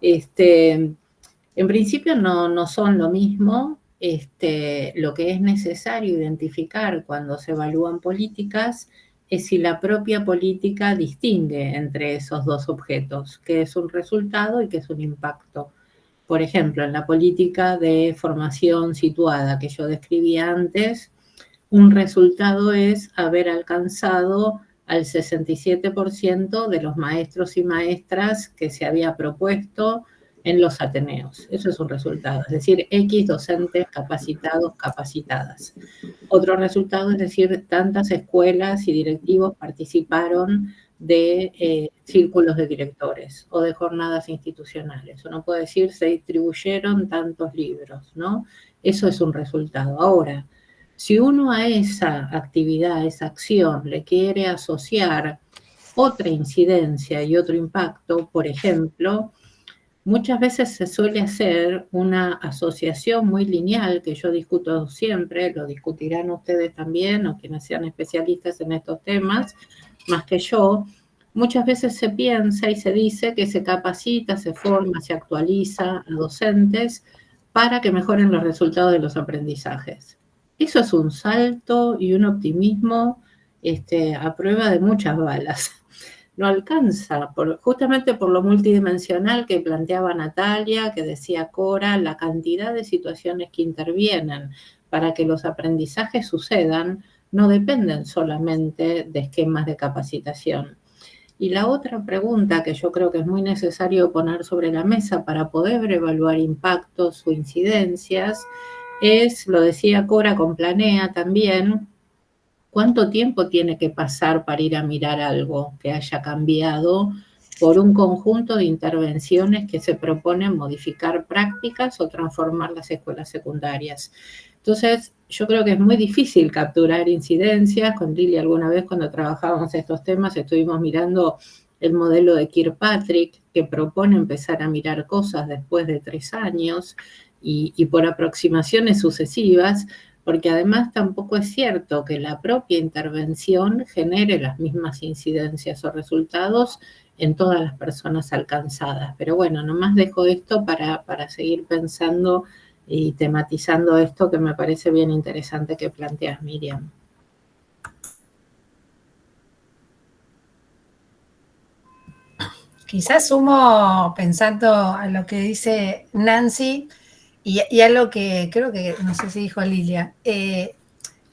En principio no son lo mismo. Lo que es necesario identificar cuando se evalúan políticas es si la propia política distingue entre esos dos objetos, qué es un resultado y qué es un impacto. Por ejemplo, en la política de formación situada que yo describía antes, un resultado es haber alcanzado al 67% de los maestros y maestras que se había propuesto en los ateneos. Eso es un resultado, es decir, X docentes capacitados, capacitadas. Otro resultado es decir, tantas escuelas y directivos participaron de círculos de directores o de jornadas institucionales. Uno puede decir, se distribuyeron tantos libros, ¿no? Eso es un resultado. Ahora, si uno a esa actividad, a esa acción, le quiere asociar otra incidencia y otro impacto, por ejemplo, muchas veces se suele hacer una asociación muy lineal, que yo discuto siempre, lo discutirán ustedes también, o quienes sean especialistas en estos temas, más que yo. Muchas veces se piensa y se dice que se capacita, se forma, se actualiza a docentes para que mejoren los resultados de los aprendizajes. Eso es un salto y un optimismo a prueba de muchas balas. No alcanza, justamente por lo multidimensional que planteaba Natalia, que decía Cora, la cantidad de situaciones que intervienen para que los aprendizajes sucedan no dependen solamente de esquemas de capacitación. Y la otra pregunta que yo creo que es muy necesario poner sobre la mesa para poder evaluar impactos o incidencias es, lo decía Cora con Planea también, ¿cuánto tiempo tiene que pasar para ir a mirar algo que haya cambiado por un conjunto de intervenciones que se proponen modificar prácticas o transformar las escuelas secundarias? Entonces, yo creo que es muy difícil capturar incidencias. Con Lili alguna vez cuando trabajábamos estos temas estuvimos mirando el modelo de Kirkpatrick, que propone empezar a mirar cosas después de 3 años y por aproximaciones sucesivas, porque además tampoco es cierto que la propia intervención genere las mismas incidencias o resultados en todas las personas alcanzadas. Pero bueno, nomás dejo esto para seguir pensando y tematizando esto que me parece bien interesante que planteas, Miriam. Quizás sumo, pensando a lo que dice Nancy y a lo que creo que, no sé si dijo Lilia, que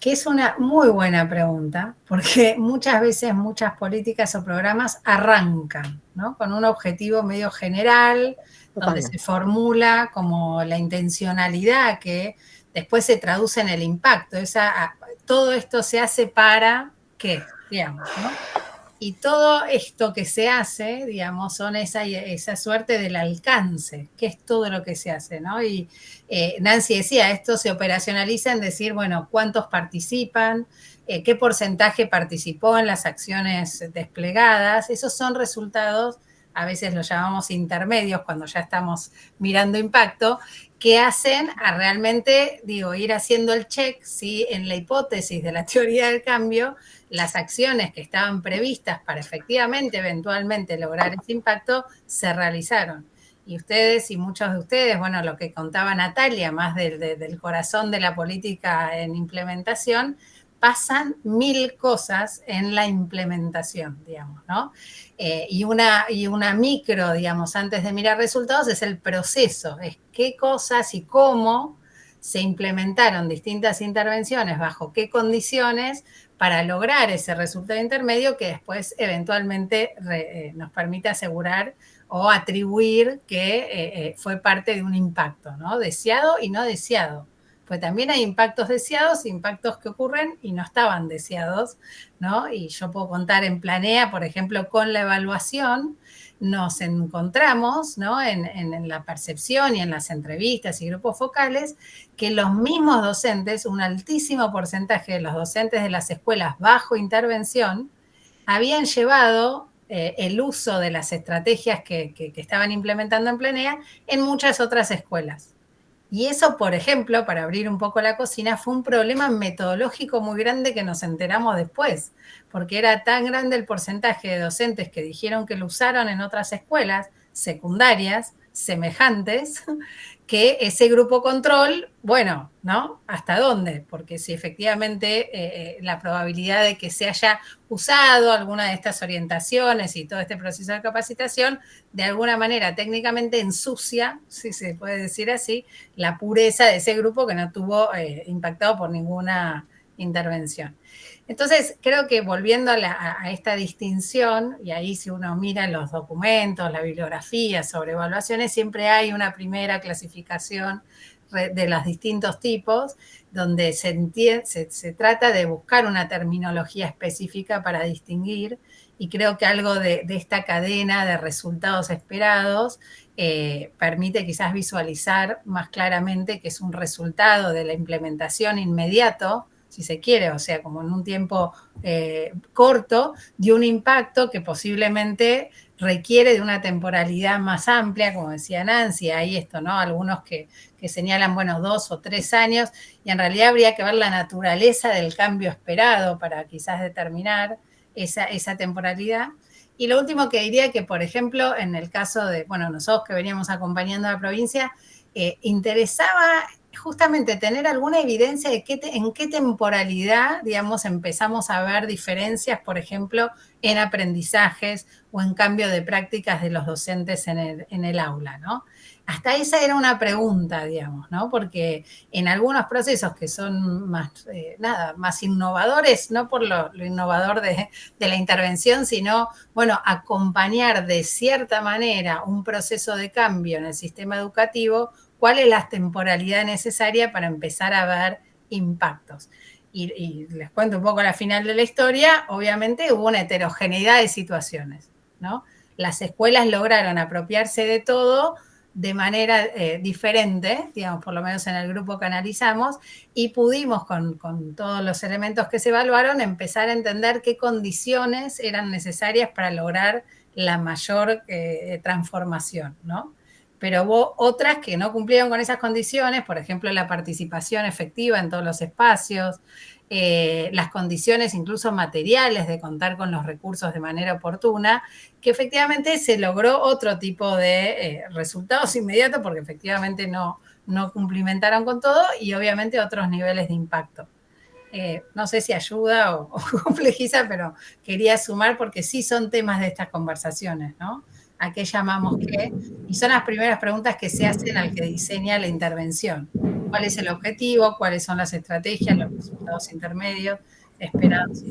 es una muy buena pregunta, porque muchas veces muchas políticas o programas arrancan, ¿no?, con un objetivo medio general, donde se formula como la intencionalidad que después se traduce en el impacto. Todo esto se hace para ¿qué? Digamos, ¿no? Y todo esto que se hace, digamos, son esa suerte del alcance, que es todo lo que se hace, ¿no? Y Nancy decía, esto se operacionaliza en decir, bueno, ¿cuántos participan? ¿Qué porcentaje participó en las acciones desplegadas? Esos son resultados, a veces los llamamos intermedios cuando ya estamos mirando impacto, que hacen a realmente, digo, ir haciendo el check si en la hipótesis de la teoría del cambio las acciones que estaban previstas para efectivamente, eventualmente lograr ese impacto, se realizaron. Y ustedes y muchos de ustedes, bueno, lo que contaba Natalia, más del corazón de la política en implementación, pasan 1000 cosas en la implementación, digamos, ¿no? Y una micro, digamos, antes de mirar resultados, es el proceso, es qué cosas y cómo se implementaron distintas intervenciones, bajo qué condiciones, para lograr ese resultado intermedio que después eventualmente nos permite asegurar o atribuir que fue parte de un impacto, ¿no? Deseado y no deseado. Pues también hay impactos deseados, impactos que ocurren y no estaban deseados, ¿no? Y yo puedo contar en Planea, por ejemplo, con la evaluación, nos encontramos, ¿no? En la percepción y en las entrevistas y grupos focales, que los mismos docentes, un altísimo porcentaje de los docentes de las escuelas bajo intervención, habían llevado el uso de las estrategias que estaban implementando en Planea en muchas otras escuelas. Y eso, por ejemplo, para abrir un poco la cocina, fue un problema metodológico muy grande que nos enteramos después, porque era tan grande el porcentaje de docentes que dijeron que lo usaron en otras escuelas secundarias semejantes, que ese grupo control, bueno, ¿no? ¿Hasta dónde? Porque si efectivamente la probabilidad de que se haya usado alguna de estas orientaciones y todo este proceso de capacitación, de alguna manera técnicamente ensucia, si se puede decir así, la pureza de ese grupo que no tuvo impactado por ninguna intervención. Entonces, creo que volviendo a esta distinción, y ahí si uno mira los documentos, la bibliografía sobre evaluaciones, siempre hay una primera clasificación de los distintos tipos, donde se trata de buscar una terminología específica para distinguir, y creo que algo de esta cadena de resultados esperados permite quizás visualizar más claramente que es un resultado de la implementación inmediato, si se quiere, o sea, como en un tiempo corto, de un impacto que posiblemente requiere de una temporalidad más amplia, como decía Nancy, hay esto, ¿no? Algunos que señalan, bueno, 2 o 3 años, y en realidad habría que ver la naturaleza del cambio esperado para quizás determinar esa temporalidad. Y lo último que diría que, por ejemplo, en el caso de, bueno, nosotros que veníamos acompañando a la provincia, interesaba justamente tener alguna evidencia de en qué temporalidad, digamos, empezamos a ver diferencias, por ejemplo, en aprendizajes o en cambio de prácticas de los docentes en el aula, ¿no? Hasta esa era una pregunta, digamos, ¿no? Porque en algunos procesos que son más innovadores, no por lo innovador de la intervención, sino, bueno, acompañar de cierta manera un proceso de cambio en el sistema educativo, cuál es la temporalidad necesaria para empezar a ver impactos. Y les cuento un poco la final de la historia, obviamente hubo una heterogeneidad de situaciones, ¿no? Las escuelas lograron apropiarse de todo de manera diferente, digamos, por lo menos en el grupo que analizamos, y pudimos con todos los elementos que se evaluaron empezar a entender qué condiciones eran necesarias para lograr la mayor transformación, ¿no? Pero hubo otras que no cumplieron con esas condiciones, por ejemplo, la participación efectiva en todos los espacios, las condiciones incluso materiales de contar con los recursos de manera oportuna, que efectivamente se logró otro tipo de resultados inmediatos porque efectivamente no cumplimentaron con todo y obviamente otros niveles de impacto. No sé si ayuda o complejiza, pero quería sumar porque sí son temas de estas conversaciones, ¿no? ¿A qué llamamos qué? Y son las primeras preguntas que se hacen al que diseña la intervención. ¿Cuál es el objetivo? ¿Cuáles son las estrategias, los resultados intermedios esperados?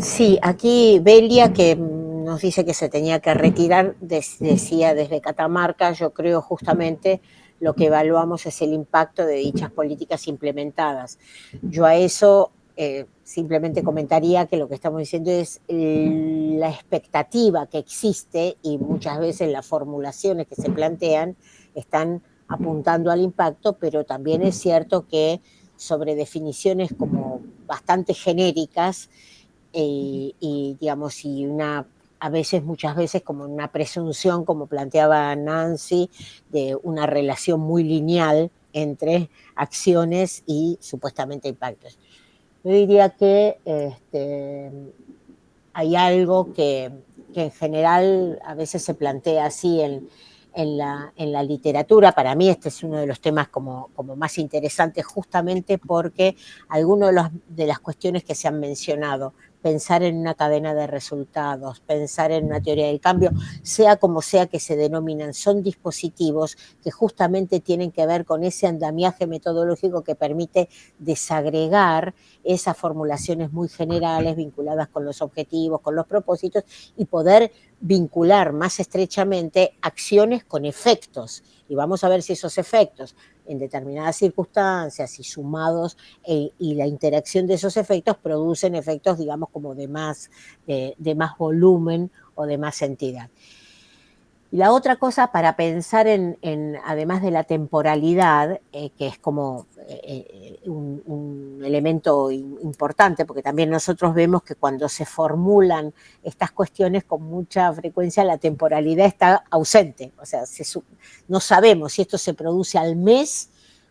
Sí, aquí Belia, que nos dice que se tenía que retirar, decía desde Catamarca, yo creo justamente lo que evaluamos es el impacto de dichas políticas implementadas. Yo a eso simplemente comentaría que lo que estamos diciendo es la expectativa que existe y muchas veces las formulaciones que se plantean están apuntando al impacto, pero también es cierto que sobre definiciones como bastante genéricas y digamos, y una a veces, muchas veces, como una presunción, como planteaba Nancy, de una relación muy lineal entre acciones y supuestamente impactos. Yo diría que hay algo que en general a veces se plantea así en la literatura. Para mí este es uno de los temas como más interesantes, justamente porque algunas de las cuestiones que se han mencionado, pensar en una cadena de resultados, pensar en una teoría del cambio, sea como sea que se denominan, son dispositivos que justamente tienen que ver con ese andamiaje metodológico que permite desagregar esas formulaciones muy generales vinculadas con los objetivos, con los propósitos, y poder vincular más estrechamente acciones con efectos. Y vamos a ver si esos efectos en determinadas circunstancias y sumados y la interacción de esos efectos producen efectos, digamos, como de más volumen o de más entidad. Y la otra cosa para pensar además de la temporalidad, que es como un elemento importante, porque también nosotros vemos que cuando se formulan estas cuestiones con mucha frecuencia la temporalidad está ausente, o sea, no sabemos si esto se produce al mes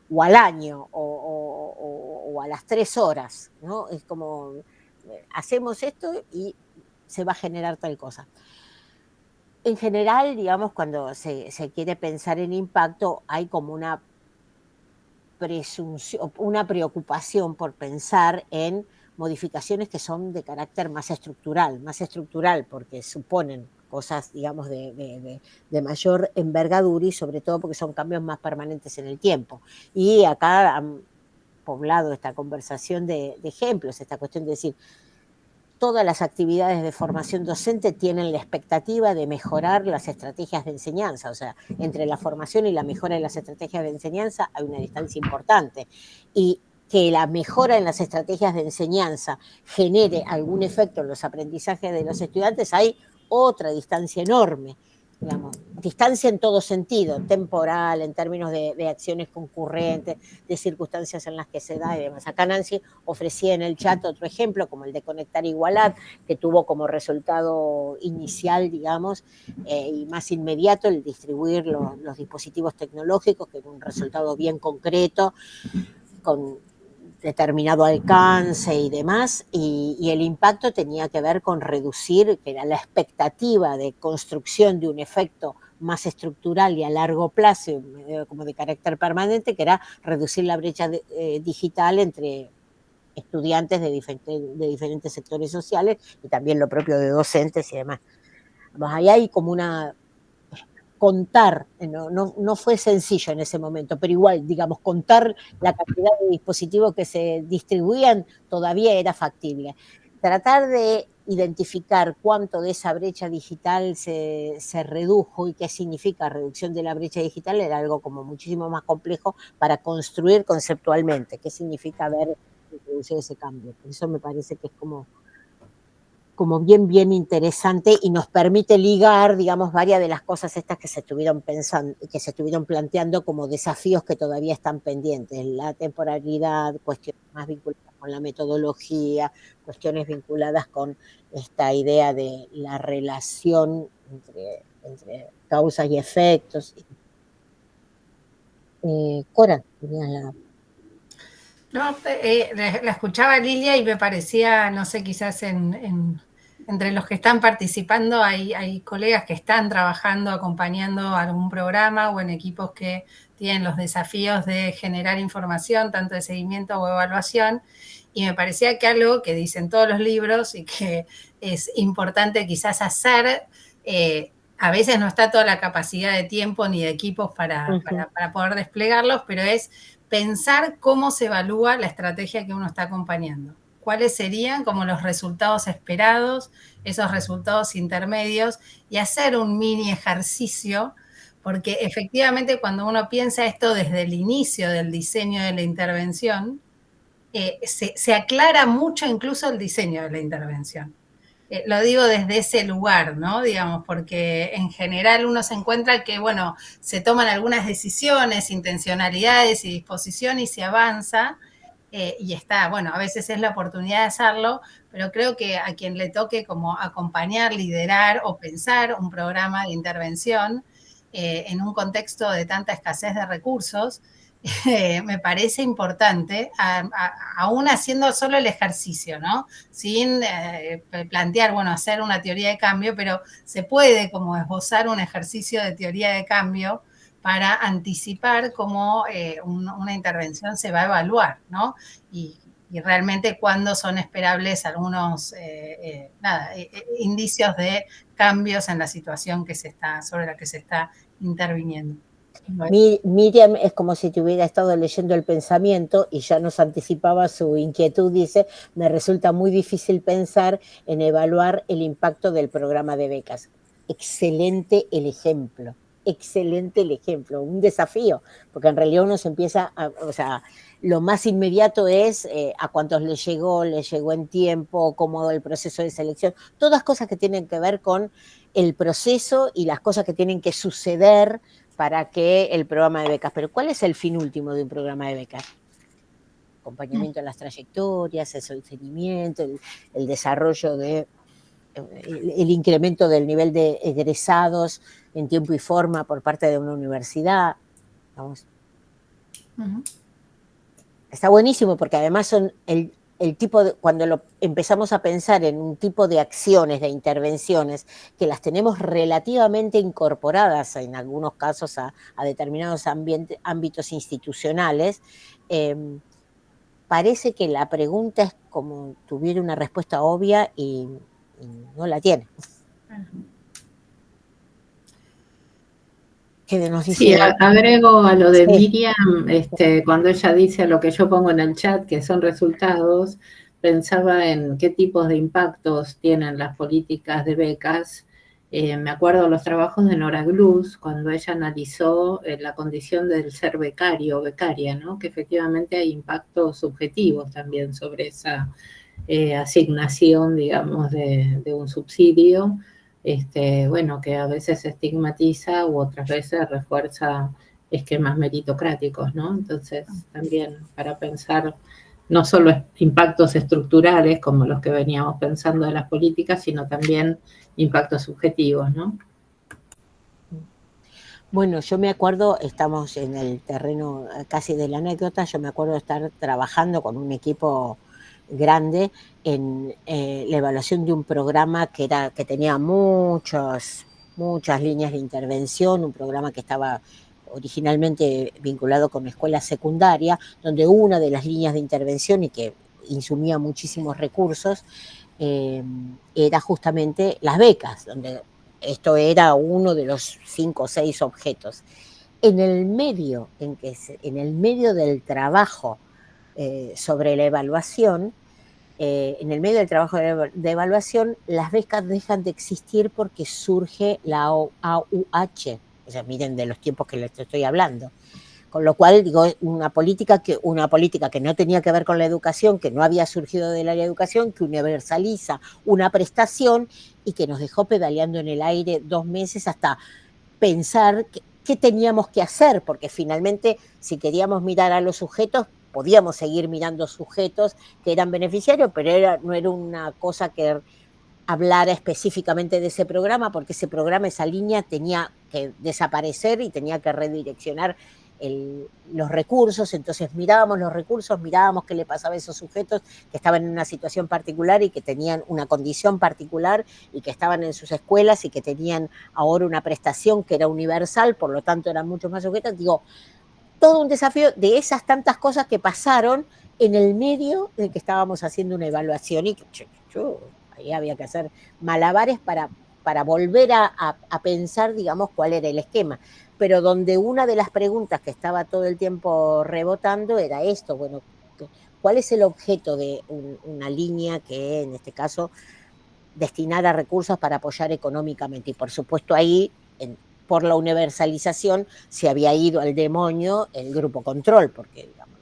o al año o a las 3 horas, ¿no? Es como, hacemos esto y se va a generar tal cosa. En general, digamos, cuando se quiere pensar en impacto, hay como una presunción, una preocupación por pensar en modificaciones que son de carácter más estructural porque suponen cosas, digamos, de mayor envergadura y sobre todo porque son cambios más permanentes en el tiempo. Y acá han poblado esta conversación de ejemplos, esta cuestión de decir, todas las actividades de formación docente tienen la expectativa de mejorar las estrategias de enseñanza, o sea, entre la formación y la mejora de las estrategias de enseñanza hay una distancia importante, y que la mejora en las estrategias de enseñanza genere algún efecto en los aprendizajes de los estudiantes, hay otra distancia enorme, digamos, distancia en todo sentido, temporal, en términos de acciones concurrentes, de circunstancias en las que se da y demás. Acá Nancy ofrecía en el chat otro ejemplo, como el de Conectar Igualar, que tuvo como resultado inicial, digamos, y más inmediato el distribuir los dispositivos tecnológicos, que era un resultado bien concreto, con determinado alcance y demás, y el impacto tenía que ver con reducir, que era la expectativa de construcción de un efecto más estructural y a largo plazo, como de carácter permanente, que era reducir la brecha digital entre estudiantes de diferentes sectores sociales y también lo propio de docentes y demás. Ahí hay como una contar, no fue sencillo en ese momento, pero igual, digamos, contar la cantidad de dispositivos que se distribuían todavía era factible. Tratar de identificar cuánto de esa brecha digital se redujo y qué significa reducción de la brecha digital era algo como muchísimo más complejo para construir conceptualmente qué significa haber introducido ese cambio. Eso me parece que es como bien interesante y nos permite ligar, digamos, varias de las cosas estas que se estuvieron pensando, que se estuvieron planteando como desafíos que todavía están pendientes, la temporalidad, cuestiones más vinculadas con la metodología, cuestiones vinculadas con esta idea de la relación entre causas y efectos. Cora, tenías la... No, la escuchaba Lilia y me parecía, no sé, quizás entre los que están participando hay colegas que están trabajando, acompañando algún programa o en equipos que tienen los desafíos de generar información, tanto de seguimiento o evaluación, y me parecía que algo que dicen todos los libros y que es importante quizás hacer, a veces no está toda la capacidad de tiempo ni de equipos para poder desplegarlos, pero es pensar cómo se evalúa la estrategia que uno está acompañando. ¿Cuáles serían como los resultados esperados, esos resultados intermedios? Y hacer un mini ejercicio, porque efectivamente cuando uno piensa esto desde el inicio del diseño de la intervención, se aclara mucho incluso el diseño de la intervención. Lo digo desde ese lugar, ¿no? Digamos, porque en general uno se encuentra que, bueno, se toman algunas decisiones, intencionalidades y disposición y se avanza, y está, bueno, a veces es la oportunidad de hacerlo, pero creo que a quien le toque como acompañar, liderar o pensar un programa de intervención en un contexto de tanta escasez de recursos, me parece importante, aún haciendo solo el ejercicio, ¿no? Sin plantear, bueno, hacer una teoría de cambio, pero se puede como esbozar un ejercicio de teoría de cambio para anticipar cómo una intervención se va a evaluar, ¿no? Y realmente cuándo son esperables algunos indicios de cambios en la situación sobre la que se está interviniendo. Miriam es como si te hubiera estado leyendo el pensamiento y ya nos anticipaba su inquietud. Dice, me resulta muy difícil pensar en evaluar el impacto del programa de becas. Excelente el ejemplo, un desafío, porque en realidad uno se empieza, o sea, lo más inmediato es a cuántos les llegó en tiempo, cómo el proceso de selección, todas cosas que tienen que ver con el proceso y las cosas que tienen que suceder para que el programa de becas. Pero ¿cuál es el fin último de un programa de becas? Acompañamiento de las trayectorias, el sostenimiento, el desarrollo el incremento del nivel de egresados en tiempo y forma por parte de una universidad. Vamos. Está buenísimo porque además son el tipo de, cuando empezamos a pensar en un tipo de acciones, de intervenciones, que las tenemos relativamente incorporadas en algunos casos a determinados ámbitos institucionales, parece que la pregunta es como tuviera una respuesta obvia y no la tiene. Sí, agrego a lo de Miriam, cuando ella dice lo que yo pongo en el chat, que son resultados, pensaba en qué tipos de impactos tienen las políticas de becas. Me acuerdo de los trabajos de Nora Gluz, cuando ella analizó la condición del ser becario o becaria, ¿no? Que efectivamente hay impactos subjetivos también sobre esa asignación, digamos, de un subsidio. Bueno, que a veces estigmatiza u otras veces refuerza esquemas meritocráticos, ¿no? Entonces, también para pensar no solo impactos estructurales, como los que veníamos pensando de las políticas, sino también impactos subjetivos, ¿no? Bueno, yo me acuerdo, estamos en el terreno casi de la anécdota, yo me acuerdo de estar trabajando con un equipo grande en la evaluación de un programa que tenía muchas líneas de intervención, un programa que estaba originalmente vinculado con escuela secundaria, donde una de las líneas de intervención y que insumía muchísimos recursos era justamente las becas, donde esto era uno de los 5 o 6 objetos. En el medio del trabajo sobre la evaluación, las becas dejan de existir porque surge la AUH. O sea, miren de los tiempos que les estoy hablando. Con lo cual, digo, una política que no tenía que ver con la educación, que no había surgido del área de educación, que universaliza una prestación y que nos dejó pedaleando en el aire 2 meses hasta pensar qué teníamos que hacer, porque finalmente, si queríamos mirar a los sujetos, podíamos seguir mirando sujetos que eran beneficiarios, pero no era una cosa que hablara específicamente de ese programa, porque ese programa, esa línea tenía que desaparecer y tenía que redireccionar los recursos. Entonces mirábamos los recursos, mirábamos qué le pasaba a esos sujetos que estaban en una situación particular y que tenían una condición particular y que estaban en sus escuelas y que tenían ahora una prestación que era universal, por lo tanto eran mucho más sujetos. Digo, todo un desafío de esas tantas cosas que pasaron en el medio de que estábamos haciendo una evaluación y ahí había que hacer malabares para volver a pensar, digamos, cuál era el esquema. Pero donde una de las preguntas que estaba todo el tiempo rebotando era esto, bueno, ¿cuál es el objeto de una línea que, en este caso, destinara recursos para apoyar económicamente? Y por supuesto ahí, por la universalización, se había ido al demonio el grupo control, porque digamos,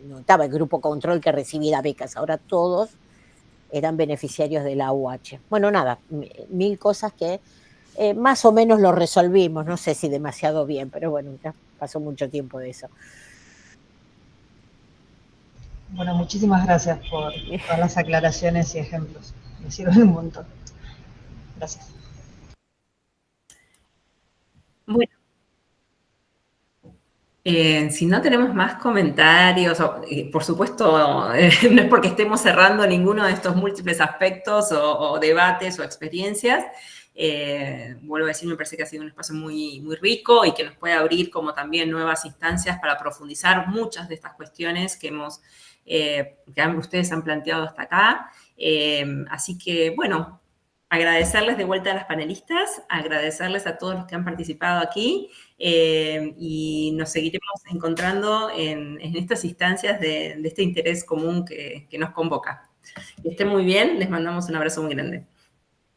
no estaba el grupo control que recibía becas, ahora todos eran beneficiarios de la UH. Bueno, nada, 1000 cosas que más o menos lo resolvimos, no sé si demasiado bien, pero bueno, ya pasó mucho tiempo de eso. Bueno, muchísimas gracias por todas las aclaraciones y ejemplos. Me sirven un montón. Gracias. Bueno, si no tenemos más comentarios, por supuesto, no es porque estemos cerrando ninguno de estos múltiples aspectos o debates o experiencias. Vuelvo a decir, me parece que ha sido un espacio muy, muy rico y que nos puede abrir como también nuevas instancias para profundizar muchas de estas cuestiones que ustedes han planteado hasta acá. Así que, bueno, agradecerles de vuelta a las panelistas, agradecerles a todos los que han participado aquí y nos seguiremos encontrando en estas instancias de este interés común que nos convoca. Que estén muy bien, les mandamos un abrazo muy grande.